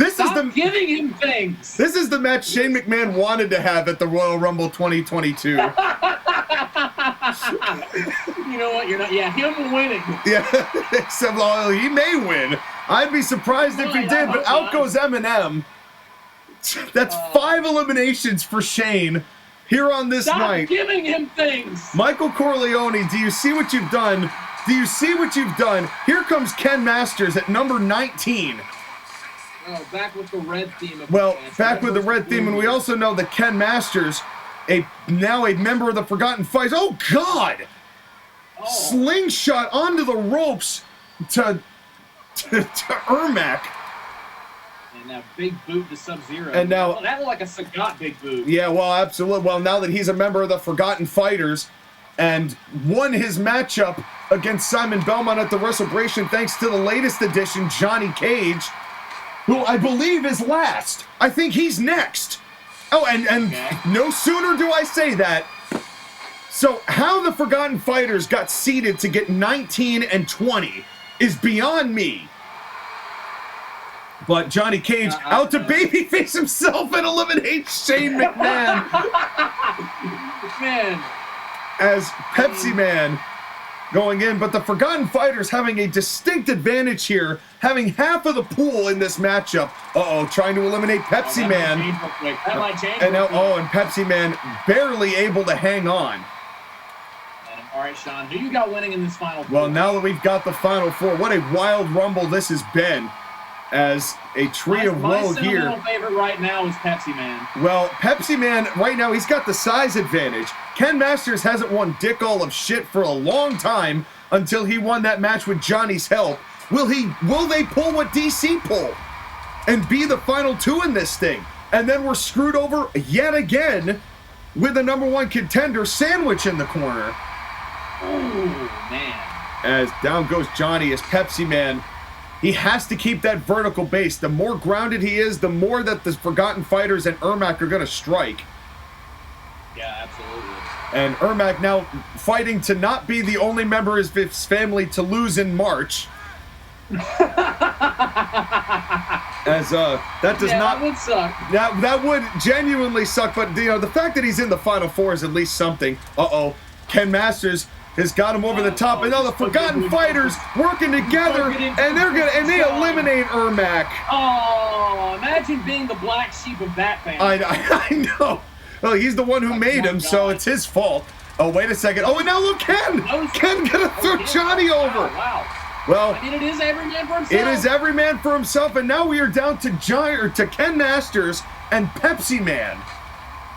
Speaker 2: Stop giving him things.
Speaker 1: This is the match Shane McMahon wanted to have at the Royal Rumble 2022.
Speaker 2: You know what? You're not. Yeah, him winning.
Speaker 1: Yeah, except he may win. I'd be surprised if he did, but out goes Eminem. That's 5 eliminations for Shane here on this night.
Speaker 2: Stop giving him things.
Speaker 1: Michael Corleone, do you see what you've done? Do you see what you've done? Here comes Ken Masters at number 19.
Speaker 2: Oh, back with the red theme.
Speaker 1: Back with the red theme, and we also know that Ken Masters, now a member of the Forgotten Fighters. Oh, God! Oh. Slingshot onto the ropes to Ermac.
Speaker 2: And now big boot to Sub-Zero.
Speaker 1: And now
Speaker 2: that looked like a Sagat big boot.
Speaker 1: Yeah, well, absolutely. Well, now that he's a member of the Forgotten Fighters and won his matchup against Simon Belmont at the WrestleBration thanks to the latest addition, Johnny Cage, who I believe is last. I think he's next. Oh, and okay. No sooner do I say that. So how the Forgotten Fighters got seeded to get 19 and 20 is beyond me. But Johnny Cage out to babyface himself and eliminate Shane McMahon.
Speaker 2: Man.
Speaker 1: As Pepsi Man going in, but the Forgotten Fighters having a distinct advantage here, having half of the pool in this matchup. Trying to eliminate Pepsi Man.
Speaker 2: That might change.
Speaker 1: And now, and Pepsi Man barely able to hang on.
Speaker 2: All right, Sean, who you got winning in this final four?
Speaker 1: Well, now that we've got the final 4, what a wild rumble this has been. as a tree of woe here.
Speaker 2: My favorite right now is Pepsi Man.
Speaker 1: Well, Pepsi Man, right now, he's got the size advantage. Ken Masters hasn't won dick all of shit for a long time until he won that match with Johnny's help. Will they pull what DC pulled and be the final two in this thing? And then we're screwed over yet again with the #1 contender sandwich in the corner.
Speaker 2: Oh, man.
Speaker 1: As down goes Johnny as Pepsi Man. He has to keep that vertical base. The more grounded he is, the more that the Forgotten Fighters and Ermac are going to strike.
Speaker 2: Yeah, absolutely.
Speaker 1: And Ermac now fighting to not be the only member of his family to lose in March. As that does not.
Speaker 2: That would suck.
Speaker 1: That would genuinely suck. But you know, the fact that he's in the Final Four is at least something. Ken Masters has got him over the top, and now the Forgotten Fighters working together, and they eliminate Ermac.
Speaker 2: Oh, imagine being the black sheep of that family.
Speaker 1: I know. Well, he's the one who made him, so it's his fault. Oh, wait a second. Oh, and now look, Ken! Ken gonna throw Johnny over.
Speaker 2: Wow.
Speaker 1: Well,
Speaker 2: I mean, it is every man for himself.
Speaker 1: It is every man for himself, and now we are down to Ken Masters and Pepsi Man.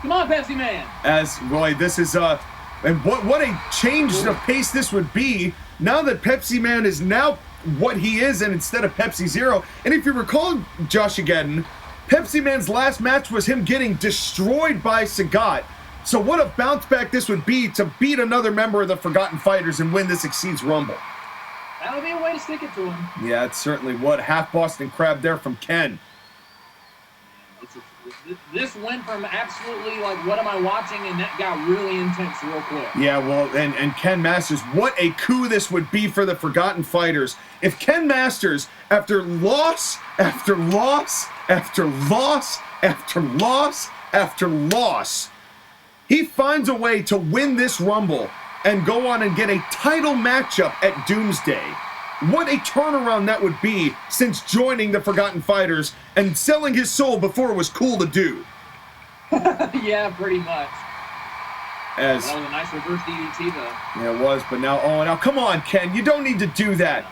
Speaker 2: Come on, Pepsi Man.
Speaker 1: As boy, this is and what a change of pace this would be now that Pepsi Man is now what he is, and instead of Pepsi Zero. And if you recall, JOSHAGEDDON, Pepsi Man's last match was him getting destroyed by Sagat. So what a bounce back this would be to beat another member of the Forgotten Fighters and win this Exceeds Rumble.
Speaker 2: That would be a way to stick it to him.
Speaker 1: Yeah, it certainly would. Half Boston Crab there from Ken.
Speaker 2: This went from absolutely like, what am I watching, and that got really intense real quick.
Speaker 1: Yeah, well, and Ken Masters, what a coup this would be for the Forgotten Fighters. If Ken Masters, after loss, after loss, after loss, after loss, after loss, he finds a way to win this Rumble and go on and get a title matchup at Doomsday. What a turnaround that would be since joining the Forgotten Fighters and selling his soul before it was cool to do.
Speaker 2: Yeah, pretty much.
Speaker 1: That
Speaker 2: was a nice reverse DDT, though.
Speaker 1: Yeah, it was, but now come on, Ken, you don't need to do that.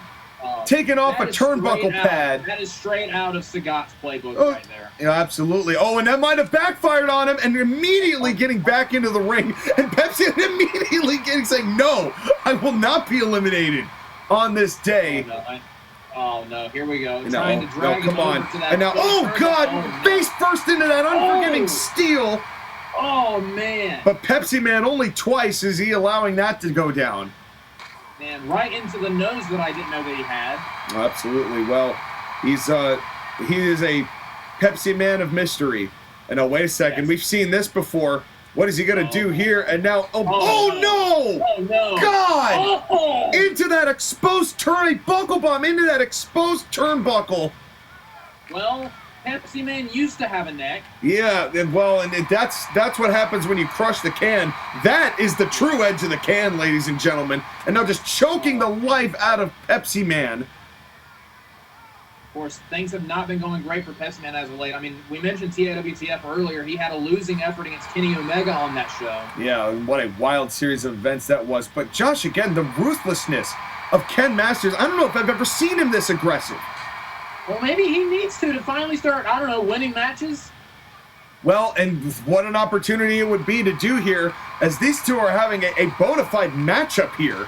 Speaker 1: Taking off a turnbuckle pad.
Speaker 2: That is straight out of Sagat's playbook right there.
Speaker 1: Yeah, absolutely. Oh, and that might have backfired on him, and immediately getting back into the ring, and Pepsi immediately saying, no, I will not be eliminated on this day.
Speaker 2: Oh no, here we go. Trying to drag
Speaker 1: him over to that. And now, God, face first into that unforgiving steel.
Speaker 2: Oh, man.
Speaker 1: But Pepsi Man only twice is he allowing that to go down.
Speaker 2: Man, right into the nose that I didn't know that he had.
Speaker 1: Absolutely. Well, he is a Pepsi Man of mystery. And now, wait a second. Yes. We've seen this before. What is he going to do here? And now, no!
Speaker 2: Oh, no!
Speaker 1: God!
Speaker 2: Oh.
Speaker 1: Into that exposed buckle bomb, into that exposed turnbuckle.
Speaker 2: Well, Pepsi Man used to have a neck.
Speaker 1: Yeah, well, and that's what happens when you crush the can. That is the true edge of the can, ladies and gentlemen. And now just choking the life out of Pepsi Man.
Speaker 2: Of course, things have not been going great for Pepsi Man as of late. I mean, we mentioned TIWTF earlier. He had a losing effort against Kenny Omega on that show. Yeah, what a wild series of events that was. But Josh, again, the ruthlessness of Ken Masters. I don't know if I've ever seen him this aggressive. Well, maybe he needs to finally start, I don't know, winning matches. Well, and what an opportunity it would be to do here, as these two are having a bona fide matchup here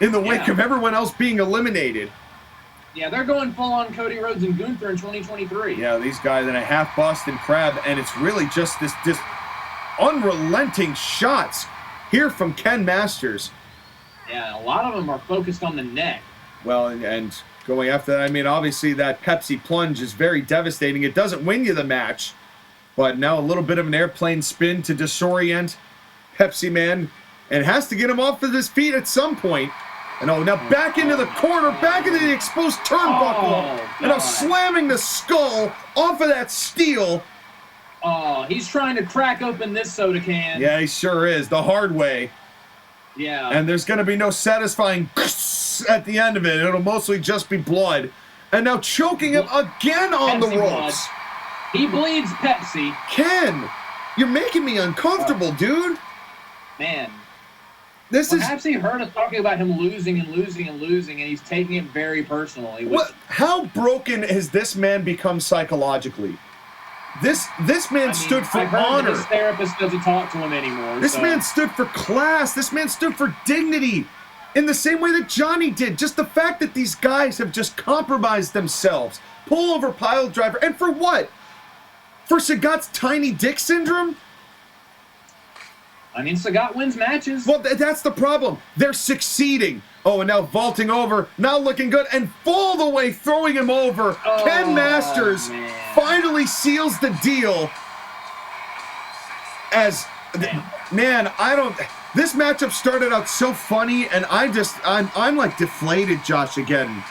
Speaker 2: in the wake of everyone else being eliminated. Yeah, they're going full-on Cody Rhodes and Gunther in 2023. Yeah, these guys in a half Boston Crab, and it's really just this unrelenting shots here from Ken Masters. Yeah, a lot of them are focused on the neck. Well, and going after that, I mean, obviously that Pepsi plunge is very devastating. It doesn't win you the match, but now a little bit of an airplane spin to disorient Pepsi Man, and has to get him off of his feet at some point. And now back into the corner, back into the exposed turnbuckle, and now slamming the skull off of that steel. Oh, he's trying to crack open this soda can. Yeah, he sure is, the hard way. Yeah. And there's going to be no satisfying at the end of it. It'll mostly just be blood. And now choking him again on the ropes. He bleeds Pepsi. Ken, you're making me uncomfortable, dude. Man. Perhaps he heard us talking about him losing and losing and losing, and he's taking it very personally.
Speaker 1: How broken has this man become psychologically? This man stood for honor.
Speaker 2: His therapist doesn't talk to him anymore.
Speaker 1: This man stood for class. This man stood for dignity in the same way that Johnny did. Just the fact that these guys have just compromised themselves. Pull over pile driver. And for what? For Sagat's tiny dick syndrome?
Speaker 2: I mean, Sagat wins matches.
Speaker 1: Well, that's the problem. They're succeeding. Oh, and now vaulting over, now looking good, and full the way throwing him over.
Speaker 2: Oh,
Speaker 1: Ken Masters finally seals the deal. As, man, this matchup started out so funny, and I'm like deflated, Josh, again.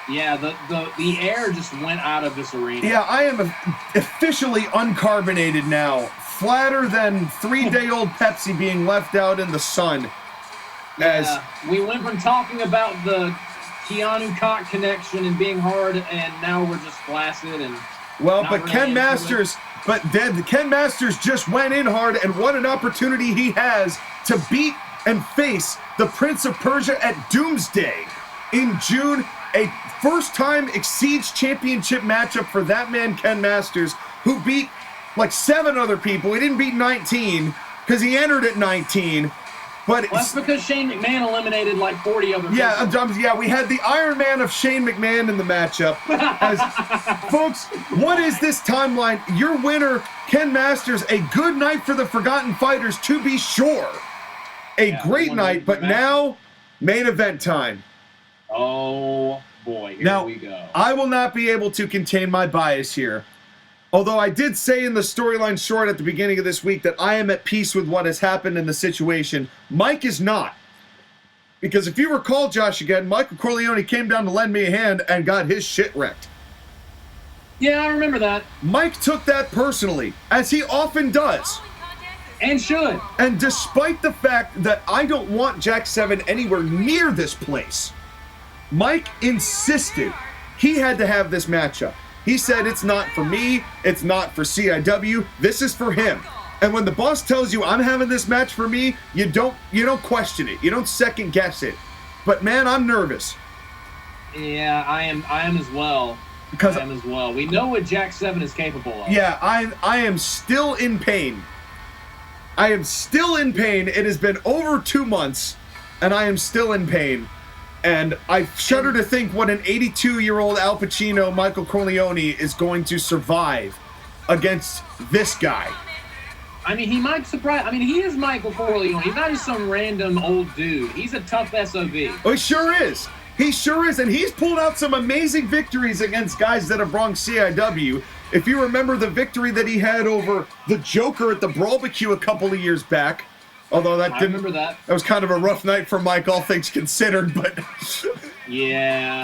Speaker 2: Yeah, the air just went out of this arena.
Speaker 1: Yeah, I am officially uncarbonated now. Flatter than 3-day-old Pepsi being left out in the sun.
Speaker 2: Yeah, we went from talking about the Keanu cock connection and being hard, and now we're just flaccid and.
Speaker 1: Well, but Ken Masters, Ken Masters just went in hard, and what an opportunity he has to beat and face the Prince of Persia at Doomsday in June. A first-time Exceeds Championship matchup for that man, Ken Masters, who beat like 7 other people. He didn't beat 19 because he entered at 19. But
Speaker 2: that's because Shane McMahon eliminated like 40 other people.
Speaker 1: Yeah, we had the Iron Man of Shane McMahon in the matchup. Folks, what is this timeline? Your winner, Ken Masters, a good night for the Forgotten Fighters, to be sure. A great night, but now, main event time.
Speaker 2: Oh, boy, here we go.
Speaker 1: I will not be able to contain my bias here. Although I did say in the storyline short at the beginning of this week that I am at peace with what has happened in the situation, Mike is not. Because if you recall, Josh, again, Michael Corleone came down to lend me a hand and got his shit wrecked.
Speaker 2: Yeah, I remember that.
Speaker 1: Mike took that personally, as he often does.
Speaker 2: And should.
Speaker 1: And despite the fact that I don't want Jack 7 anywhere near this place, Mike insisted he had to have this matchup. He said, it's not for me, it's not for CIW, this is for him. And when the boss tells you, I'm having this match for me, you don't question it. You don't second guess it. But man, I'm nervous.
Speaker 2: Yeah, I am as well. I am as well. We know what Jack 7 is capable of.
Speaker 1: Yeah, I am still in pain. I am still in pain. It has been over 2 months, and I am still in pain. And I shudder to think what an 82-year-old Al Pacino, Michael Corleone, is going to survive against this guy.
Speaker 2: I mean, he might surprise. I mean, he is Michael Corleone. He's not just some random old dude. He's a tough SOB.
Speaker 1: Oh, he sure is. He sure is. And he's pulled out some amazing victories against guys that have wronged CIW. If you remember the victory that he had over the Joker at the Brawlbarbecue a couple of years back. Although that didn't.
Speaker 2: I remember that.
Speaker 1: That was kind of a rough night for Mike, all things considered, but.
Speaker 2: Yeah.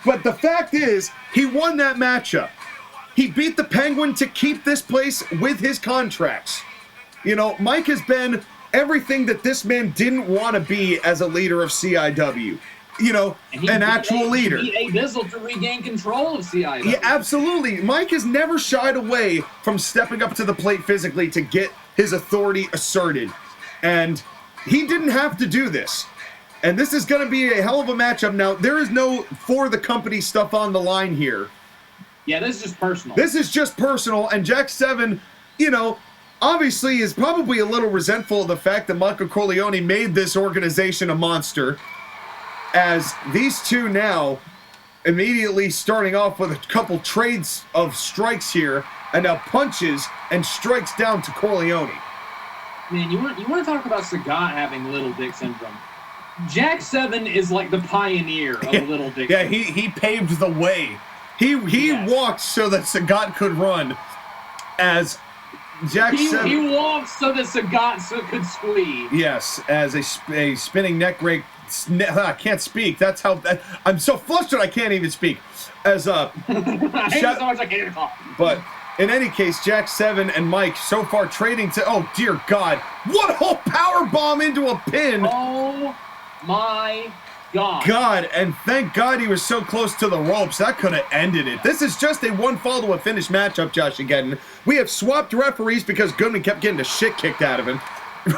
Speaker 1: But the fact is, he won that matchup. He beat the Penguin to keep this place with his contracts. You know, Mike has been everything that this man didn't want to be as a leader of CIW. You know, an actual leader.
Speaker 2: He beat Abizzle to regain control of CIW.
Speaker 1: Yeah, absolutely. Mike has never shied away from stepping up to the plate physically to get his authority asserted. And he didn't have to do this. And this is going to be a hell of a matchup. Now, there is no for the company stuff on the line here.
Speaker 2: Yeah, this is just personal.
Speaker 1: This is just personal. And Jack 7, you know, obviously is probably a little resentful of the fact that Michael Corleone made this organization a monster. As these two now immediately starting off with a couple trades of strikes here, and now punches and strikes down to Corleone.
Speaker 2: Man, you want to talk about Sagat having little dick syndrome. Jack 7 is like the pioneer of little dick syndrome.
Speaker 1: Yeah, he paved the way. He walked so that Sagat could run. As Jack 7...
Speaker 2: He walked so that Sagat could squeeze.
Speaker 1: Yes, as a spinning neck break. I can't speak. That's how... I'm so flustered I can't even speak. As a...
Speaker 2: I hate so much I can't even talk.
Speaker 1: But in any case, Jack 7 and Mike so far trading to... Oh, dear God. What a whole power bomb into a pin.
Speaker 2: Oh, my God.
Speaker 1: God, and thank God he was so close to the ropes. That could have ended it. This is just a one fall to a finish matchup, JOSHAGEDDON. We have swapped referees because Goodman kept getting the shit kicked out of him.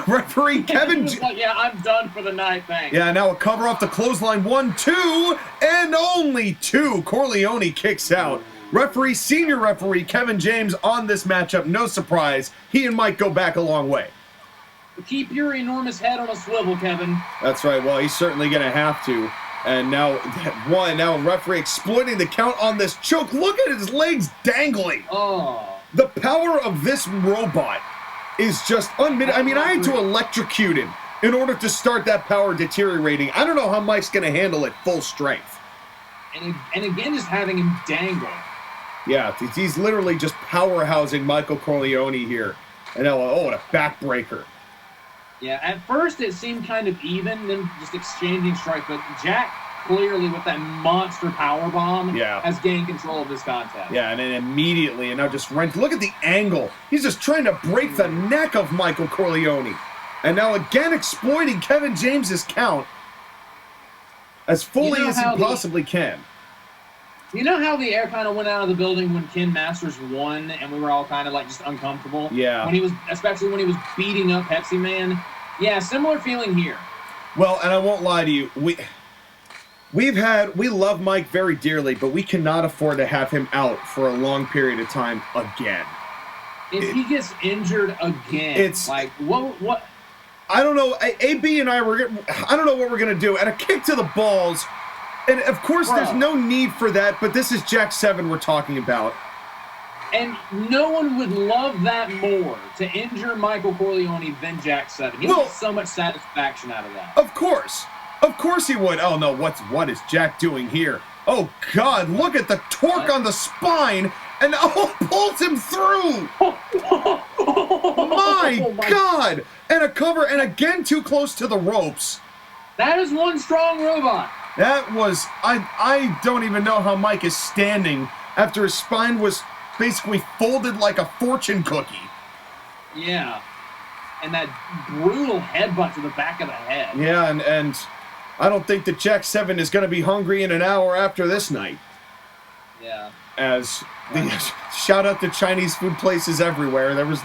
Speaker 1: Referee Kevin.
Speaker 2: Like, yeah, I'm done for the night. Thanks.
Speaker 1: Yeah, now a cover off the clothesline. 1, 2, and only 2. Corleone kicks out. Referee, senior referee Kevin James on this matchup. No surprise. He and Mike go back a long way.
Speaker 2: Keep your enormous head on a swivel, Kevin.
Speaker 1: That's right. Well, he's certainly going to have to. And now, now referee exploiting the count on this choke. Look at his legs dangling.
Speaker 2: Oh.
Speaker 1: The power of this robot is just unmitigated. I mean, I had to electrocute him in order to start that power deteriorating. I don't know how Mike's going to handle it full strength.
Speaker 2: And again, just having him dangle.
Speaker 1: Yeah, he's literally just powerhousing Michael Corleone here. And now, oh, and a backbreaker.
Speaker 2: Yeah, at first it seemed kind of even, then just exchanging strikes. But Jack clearly with that monster power bomb has gained control of this contest.
Speaker 1: Yeah, and then immediately, and now just look at the angle. He's just trying to break the neck of Michael Corleone. And now again exploiting Kevin James's count as fully as he possibly can.
Speaker 2: You know how the air kind of went out of the building when Ken Masters won, and we were all kind of like just uncomfortable?
Speaker 1: Yeah.
Speaker 2: When he was, especially when he was beating up Pepsi Man. Yeah, similar feeling here.
Speaker 1: Well, and I won't lie to you, we love Mike very dearly, but we cannot afford to have him out for a long period of time again.
Speaker 2: If he gets injured again, it's like what?
Speaker 1: I don't know. AB and I I don't know what we're gonna do. And a kick to the balls. And, of course, there's no need for that, but this is Jack 7 we're talking about.
Speaker 2: And no one would love that more, to injure Michael Corleone than Jack 7. He gets so much satisfaction out of that.
Speaker 1: Of course. Of course he would. Oh, no, what is Jack doing here? Oh, God, look at the torque on the spine, and pulls him through. My God. And a cover, and again too close to the ropes.
Speaker 2: That is one strong robot.
Speaker 1: That was, I don't even know how Mike is standing after his spine was basically folded like a fortune cookie.
Speaker 2: Yeah. And that brutal headbutt to the back of the head.
Speaker 1: Yeah, and I don't think that Jack 7 is going to be hungry in an hour after this night.
Speaker 2: Yeah.
Speaker 1: As the shout out to Chinese food places everywhere. There was,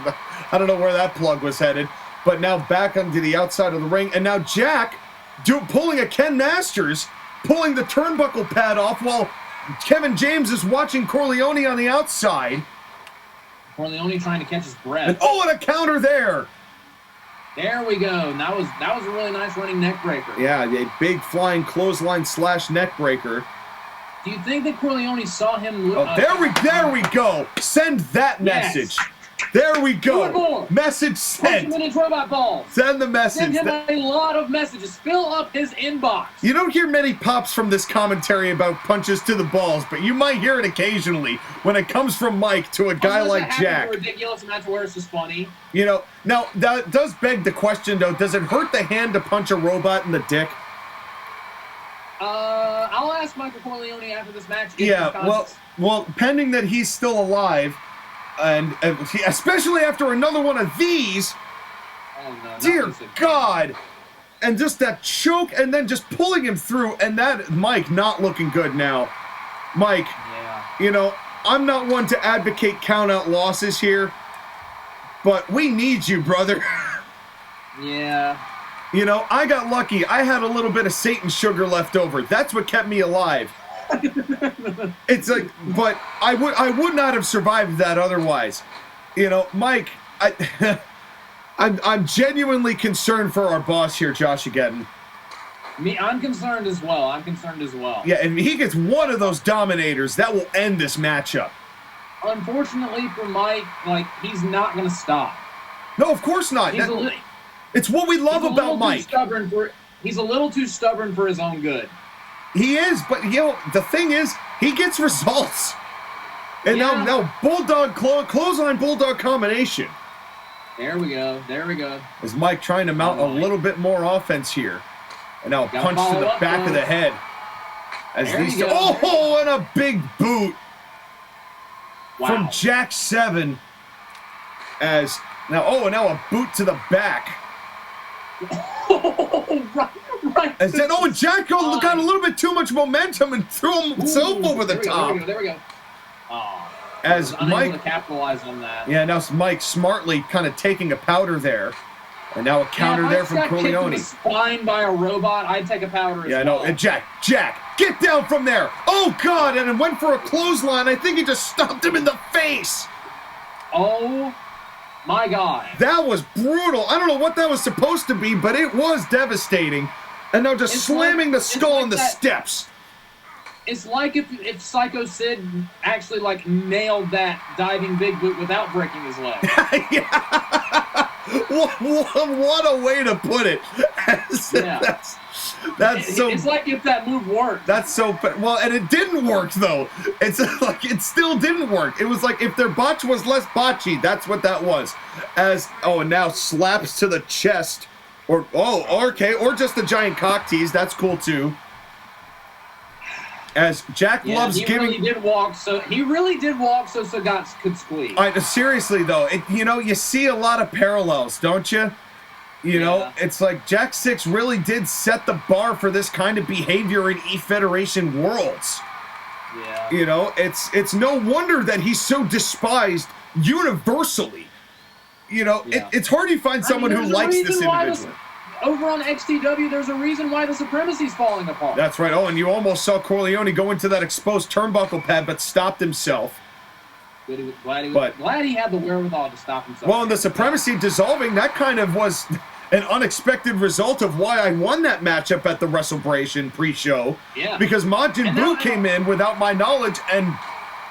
Speaker 1: I don't know where that plug was headed, but now back onto the outside of the ring, and now Jack pulling a Ken Masters, pulling the turnbuckle pad off while Kevin James is watching Corleone on the outside.
Speaker 2: Corleone trying to catch his breath.
Speaker 1: And and a counter there.
Speaker 2: There we go. And that was a really nice running neck breaker.
Speaker 1: Yeah, a big flying clothesline / neck breaker.
Speaker 2: Do you think that Corleone saw him?
Speaker 1: There we go. Send that message. There we go. Message sent.
Speaker 2: 20 minutes robot balls.
Speaker 1: Send the message.
Speaker 2: Send him a lot of messages. Fill up his inbox.
Speaker 1: You don't hear many pops from this commentary about punches to the balls, but you might hear it occasionally when it comes from Mike to a guy like Jack.
Speaker 2: Ridiculous, and that's where it's just funny.
Speaker 1: You know, now that does beg the question, though. Does it hurt the hand to punch a robot in the dick?
Speaker 2: I'll ask Michael Corleone after this match.
Speaker 1: Yeah, well, pending that he's still alive. And especially after another one of these, dear God, and just that choke, and then just pulling him through, and that Mike not looking good now. Mike, you know, I'm not one to advocate count out losses here, but we need you, brother.
Speaker 2: Yeah.
Speaker 1: You know, I got lucky. I had a little bit of Satan sugar left over. That's what kept me alive. It's like, but I would not have survived that otherwise. You know, Mike, I'm genuinely concerned for our boss here, JOSHAGEDDON.
Speaker 2: I'm concerned as well.
Speaker 1: Yeah, and he gets one of those dominators that will end this matchup.
Speaker 2: Unfortunately for Mike, like, he's not going to stop.
Speaker 1: No, of course not. It's what we love about Mike.
Speaker 2: He's a little too stubborn for his own good.
Speaker 1: He is, but you know, the thing is, he gets results. And now Bulldog, clothesline Bulldog combination.
Speaker 2: There we go.
Speaker 1: Is Mike trying to mount a little bit more offense here. And now a punch to the back of the head. As these and a big boot from Jack 7. As now, now a boot to the back.
Speaker 2: Right.
Speaker 1: And Jack got a little bit too much momentum and threw himself over the top.
Speaker 2: There we go. Oh,
Speaker 1: as Mike
Speaker 2: to capitalize on that.
Speaker 1: Yeah, now Mike smartly kind of taking a powder there. And now a counter there from Corleone.
Speaker 2: If I got kicked in the spine by a robot, I'd take a powder as well.
Speaker 1: Yeah, no, and Jack, get down from there! Oh, God, and it went for a clothesline. I think he just stomped him in the face.
Speaker 2: Oh, my God.
Speaker 1: That was brutal. I don't know what that was supposed to be, but it was devastating. And now just slamming the skull on the steps.
Speaker 2: It's like if Psycho Sid actually, like, nailed that diving big boot without breaking his leg.
Speaker 1: Yeah. What a way to put it.
Speaker 2: Yeah.
Speaker 1: That's so.
Speaker 2: It's like if that move worked.
Speaker 1: That's so. Well, and it didn't work though. It's like it still didn't work. It was like if their botch was less botchy. That's what that was. And now slaps to the chest, or okay, or just the giant cock tease. That's cool too. As Jack loves giving.
Speaker 2: He really did walk so Sagat could squeeze.
Speaker 1: Seriously though, you see a lot of parallels, don't you? You know, it's like Jack 6 really did set the bar for this kind of behavior in E-Federation worlds.
Speaker 2: Yeah.
Speaker 1: You know, it's no wonder that he's so despised universally. You know, it's hard to find someone who likes this individual.
Speaker 2: Over on XTW, there's a reason why the Supremacy's falling apart.
Speaker 1: That's right. Oh, and you almost saw Corleone go into that exposed turnbuckle pad, but stopped himself.
Speaker 2: Glad he had the wherewithal to stop himself.
Speaker 1: Well, and the Supremacy dissolving, that kind of was an unexpected result of why I won that matchup at the WrestleBration pre-show.
Speaker 2: Yeah.
Speaker 1: Because Majin Buu came in without my knowledge, and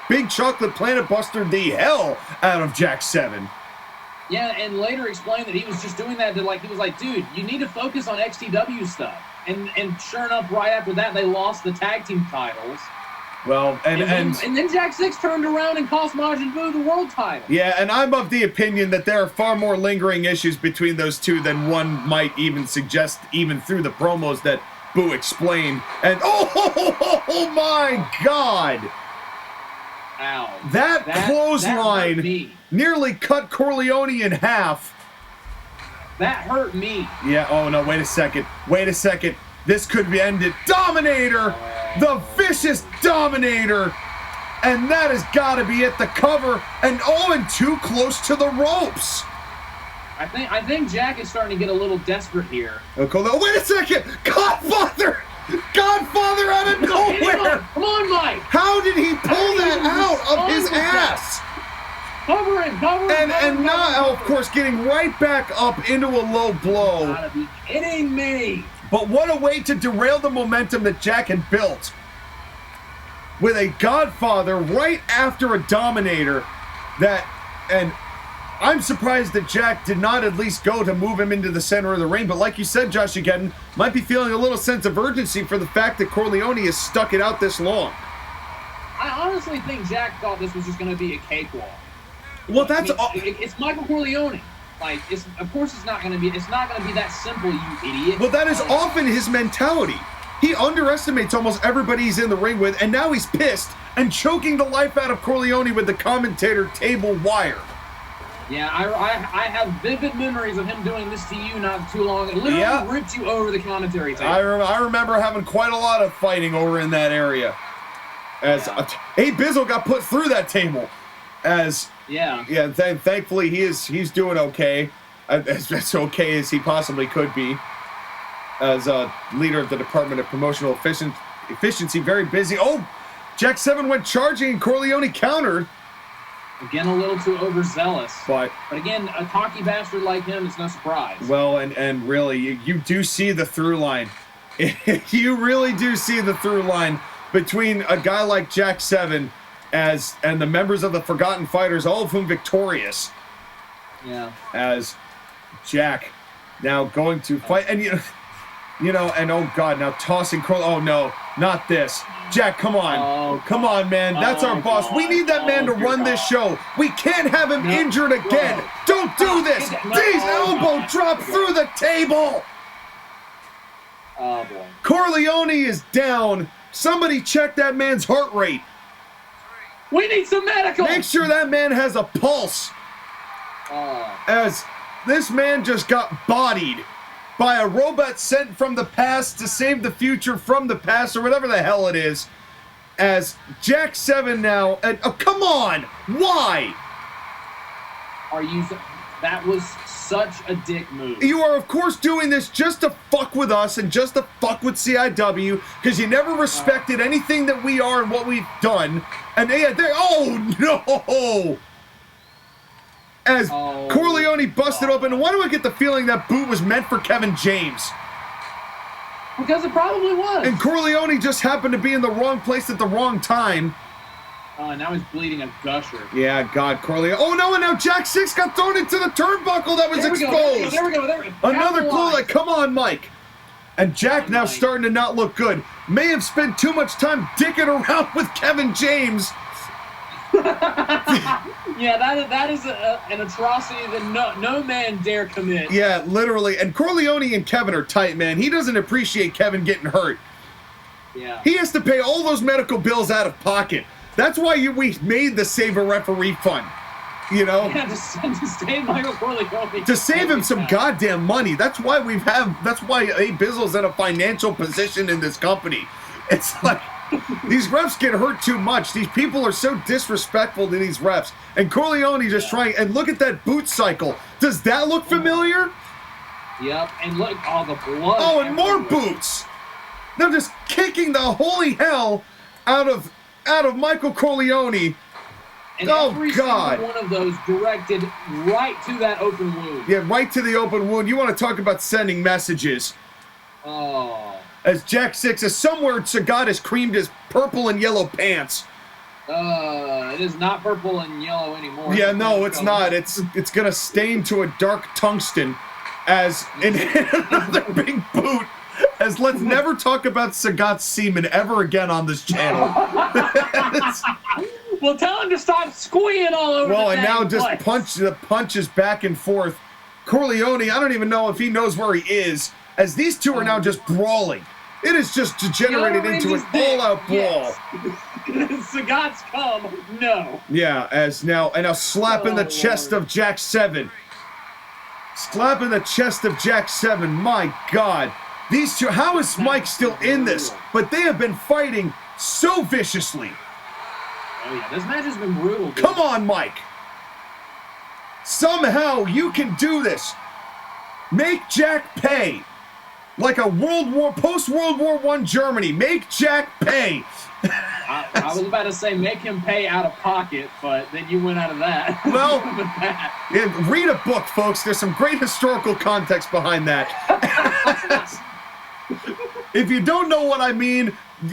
Speaker 1: Big Chocolate Planet bustered the hell out of Jack 7.
Speaker 2: Yeah, and later explained that he was just doing that to, like, he was like, dude, you need to focus on XTW stuff. And sure enough, right after that, they lost the tag team titles.
Speaker 1: Well, and
Speaker 2: then Jack 6 turned around and cost Majin Buu the world title.
Speaker 1: Yeah, and I'm of the opinion that there are far more lingering issues between those two than one might even suggest, even through the promos that Buu explained. And oh my God!
Speaker 2: Ow.
Speaker 1: That clothesline nearly cut Corleone in half.
Speaker 2: That hurt me.
Speaker 1: Yeah, oh no, wait a second. This could be ended. Dominator! The vicious Dominator! And that has got to be it, the cover, and too close to the ropes.
Speaker 2: I think Jack is starting to get a little desperate here.
Speaker 1: Okay, wait a second! Godfather out of nowhere!
Speaker 2: Come on, Mike!
Speaker 1: How did he pull that out of his ass?
Speaker 2: Cover him!
Speaker 1: And now, of course, getting right back up into a low blow.
Speaker 2: You gotta be kidding me!
Speaker 1: But what a way to derail the momentum that Jack had built. With a Godfather right after a Dominator and I'm surprised that Jack did not at least go to move him into the center of the ring, but like you said, JOSHAGEDDON, might be feeling a little sense of urgency for the fact that Corleone has stuck it out this long.
Speaker 2: I honestly think Jack thought this was just going to be a cakewalk.
Speaker 1: Well,
Speaker 2: it's Michael Corleone. Like, of course it's not going to be that simple, you idiot.
Speaker 1: Well, that is often his mentality. He underestimates almost everybody he's in the ring with, and now he's pissed and choking the life out of Corleone with the commentator table wire.
Speaker 2: Yeah, I have vivid memories of him doing this to you not too long. It literally ripped you over the commentary table.
Speaker 1: I remember having quite a lot of fighting over in that area. Abizzle got put through that table. Thankfully he's doing okay, as okay as he possibly could be. As a leader of the Department of Promotional Efficiency, very busy. Oh, Jack 7 went charging and Corleone countered.
Speaker 2: Again, a little too overzealous.
Speaker 1: But
Speaker 2: again, a cocky bastard like him is no surprise.
Speaker 1: Well, and really, you do see the through line. You really do see the through line between a guy like Jack 7 and the members of the Forgotten Fighters, all of whom victorious.
Speaker 2: Yeah.
Speaker 1: As Jack now going to fight, and and oh God, now tossing Corleone. Oh no, not this. Jack, come on. Come on, man. That's our boss. We need that man to run this show. We can't have him injured again. Don't do this. D's elbow drop through the table.
Speaker 2: Oh, boy.
Speaker 1: Corleone is down. Somebody check that man's heart rate.
Speaker 2: We need some medical.
Speaker 1: Make sure that man has a pulse. As this man just got bodied by a robot sent from the past to save the future from the past, or whatever the hell it is. As Jack 7 now, come on, why?
Speaker 2: That was such a dick move.
Speaker 1: You are, of course, doing this just to fuck with us and just to fuck with CIW because you never respected anything that we are and what we've done. And oh no! As Corleone busted open, why do I get the feeling that boot was meant for Kevin James?
Speaker 2: Because it probably was.
Speaker 1: And Corleone just happened to be in the wrong place at the wrong time.
Speaker 2: Now he's bleeding a gusher.
Speaker 1: Yeah, God, Corleone. Oh no, and now Jack 6 got thrown into the turnbuckle that was exposed.
Speaker 2: There we go.
Speaker 1: Another clue, like, come on, Mike. And Jack now starting to not look good. May have spent too much time dicking around with Kevin James.
Speaker 2: Yeah, that is an atrocity that no man dare commit.
Speaker 1: Yeah, literally. And Corleone and Kevin are tight, man. He doesn't appreciate Kevin getting hurt.
Speaker 2: Yeah.
Speaker 1: He has to pay all those medical bills out of pocket. That's why we made the Save a Referee Fund. You know?
Speaker 2: Yeah, to save Michael Corleone.
Speaker 1: To save him some goddamn money. That's why Abizzle's in a financial position in this company. It's like, these refs get hurt too much. These people are so disrespectful to these refs. And Corleone just trying, and look at that boot cycle. Does that look familiar?
Speaker 2: Yep, and look, all the blood.
Speaker 1: Oh, and more boots. They're just kicking the holy hell out of Michael Corleone.
Speaker 2: And every single one of those directed right to that open wound.
Speaker 1: Yeah, right to the open wound. You want to talk about sending messages.
Speaker 2: Oh.
Speaker 1: As Jack 6 is somewhere, Sagat has creamed his purple and yellow pants.
Speaker 2: It is not purple and yellow anymore.
Speaker 1: Yeah, no, it's not. It's gonna stain to a dark tungsten as in another big boot. As let's never talk about Sagat's semen ever again on this channel.
Speaker 2: Well, tell him to stop squeeing all over.
Speaker 1: Well, and now just punches back and forth. Corleone, I don't even know if he knows where he is. As these two are now just brawling. It is just degenerated into an all-out brawl.
Speaker 2: Sagat's come, no.
Speaker 1: Yeah, and now slapping the chest of Jack 7. Slapping the chest of Jack 7. My God. These two, how is Mike still in this? But they have been fighting so viciously.
Speaker 2: Oh yeah, this match has been brutal. Dude.
Speaker 1: Come on, Mike. Somehow you can do this. Make Jack pay. Like a post-World War I Germany. Make Jack pay.
Speaker 2: I was about to say make him pay out of pocket, but then you went out of that.
Speaker 1: Well, yeah, read a book, folks. There's some great historical context behind that. If you don't know what I mean,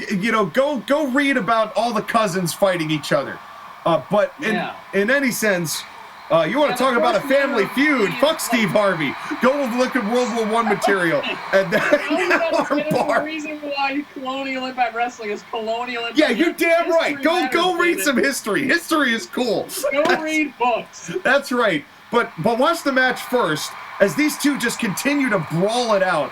Speaker 1: you know, go read about all the cousins fighting each other. But in any sense, you want to talk about a family feud? Fuck Steve Harvey. Go look at World War I material. And
Speaker 2: the reason why Colonial Impact Wrestling is Colonial Impact.
Speaker 1: Yeah, you're damn right. Go read some history. History is cool.
Speaker 2: Go read books.
Speaker 1: That's right. But watch the match first, as these two just continue to brawl it out.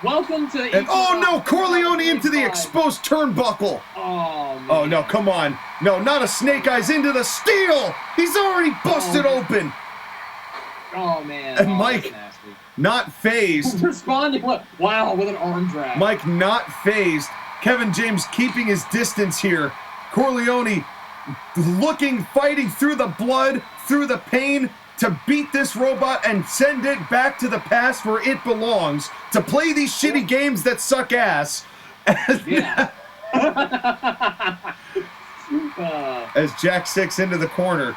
Speaker 2: Welcome to
Speaker 1: and oh no, Corleone into the exposed turnbuckle.
Speaker 2: Oh, man.
Speaker 1: Oh no, come on. No, not a snake eyes into the steel. He's already busted open.
Speaker 2: Oh man.
Speaker 1: And Mike, not phased.
Speaker 2: Responding, wow, with an arm drag.
Speaker 1: Mike not phased. Kevin James keeping his distance here. Corleone fighting through the blood, through the pain, to beat this robot and send it back to the past where it belongs, to play these shitty games that suck ass.
Speaker 2: Yeah.
Speaker 1: As Jack 6 into the corner,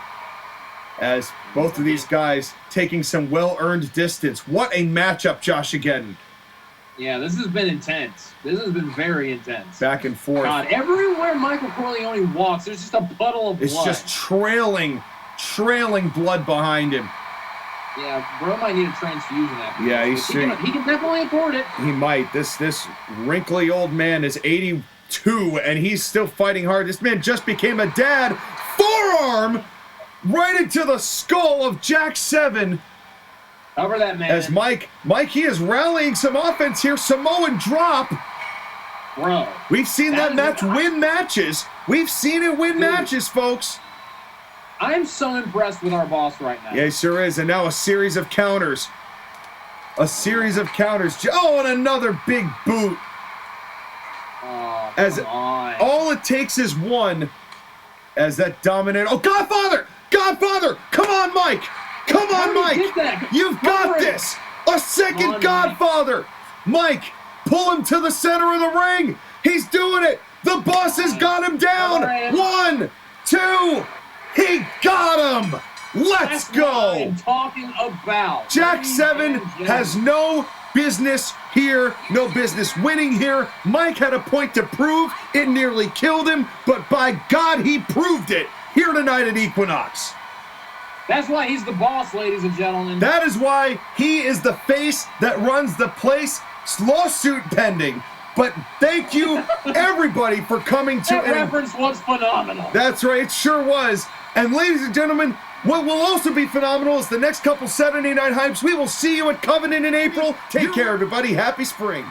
Speaker 1: as both of these guys taking some well-earned distance. What a matchup, JOSHAGEDDON.
Speaker 2: Yeah, this has been intense. This has been very intense.
Speaker 1: Back and forth.
Speaker 2: God, everywhere Michael Corleone walks, there's just a puddle of blood.
Speaker 1: It's just trailing blood behind him.
Speaker 2: Yeah, bro might need a transfusion after
Speaker 1: yeah,
Speaker 2: this. He can definitely afford it.
Speaker 1: He might. This wrinkly old man is 82, and he's still fighting hard. This man just became a dad. Forearm right into the skull of Jack 7.
Speaker 2: Cover that man.
Speaker 1: As Mike, he is rallying some offense here. Samoan drop.
Speaker 2: Bro.
Speaker 1: We've seen that match win matches. We've seen it win matches, folks.
Speaker 2: I'm so impressed with our boss right now.
Speaker 1: Yeah, he sure is. And now a series of counters. A series of counters. Oh, and another big boot.
Speaker 2: Oh,
Speaker 1: as
Speaker 2: on.
Speaker 1: All it takes is one. As that dominant. Oh, Godfather! Godfather! Come on, Mike! Come Come on,
Speaker 2: How did he
Speaker 1: Mike.
Speaker 2: get that?
Speaker 1: You've got
Speaker 2: Hurry.
Speaker 1: this. A second
Speaker 2: Come on,
Speaker 1: Godfather. Mike, pull him to the center of the ring. He's doing it. The boss has got him down.
Speaker 2: All right.
Speaker 1: 1, 2. He got him. Let's
Speaker 2: That's what
Speaker 1: go.
Speaker 2: I'm talking about.
Speaker 1: Jack
Speaker 2: Ladies
Speaker 1: 7
Speaker 2: and gentlemen.
Speaker 1: has no business here, no business winning here. Mike had a point to prove. It nearly killed him, but by God, he proved it here tonight at Equinox.
Speaker 2: That's why he's the boss, ladies and gentlemen.
Speaker 1: That is why he is the face that runs the place. Lawsuit pending. But thank you, everybody, for coming to
Speaker 2: that reference was phenomenal.
Speaker 1: That's right, it sure was. And ladies and gentlemen, what will also be phenomenal is the next couple Saturday Night Hypes. We will see you at Covenant in April. Take care, everybody. Happy spring.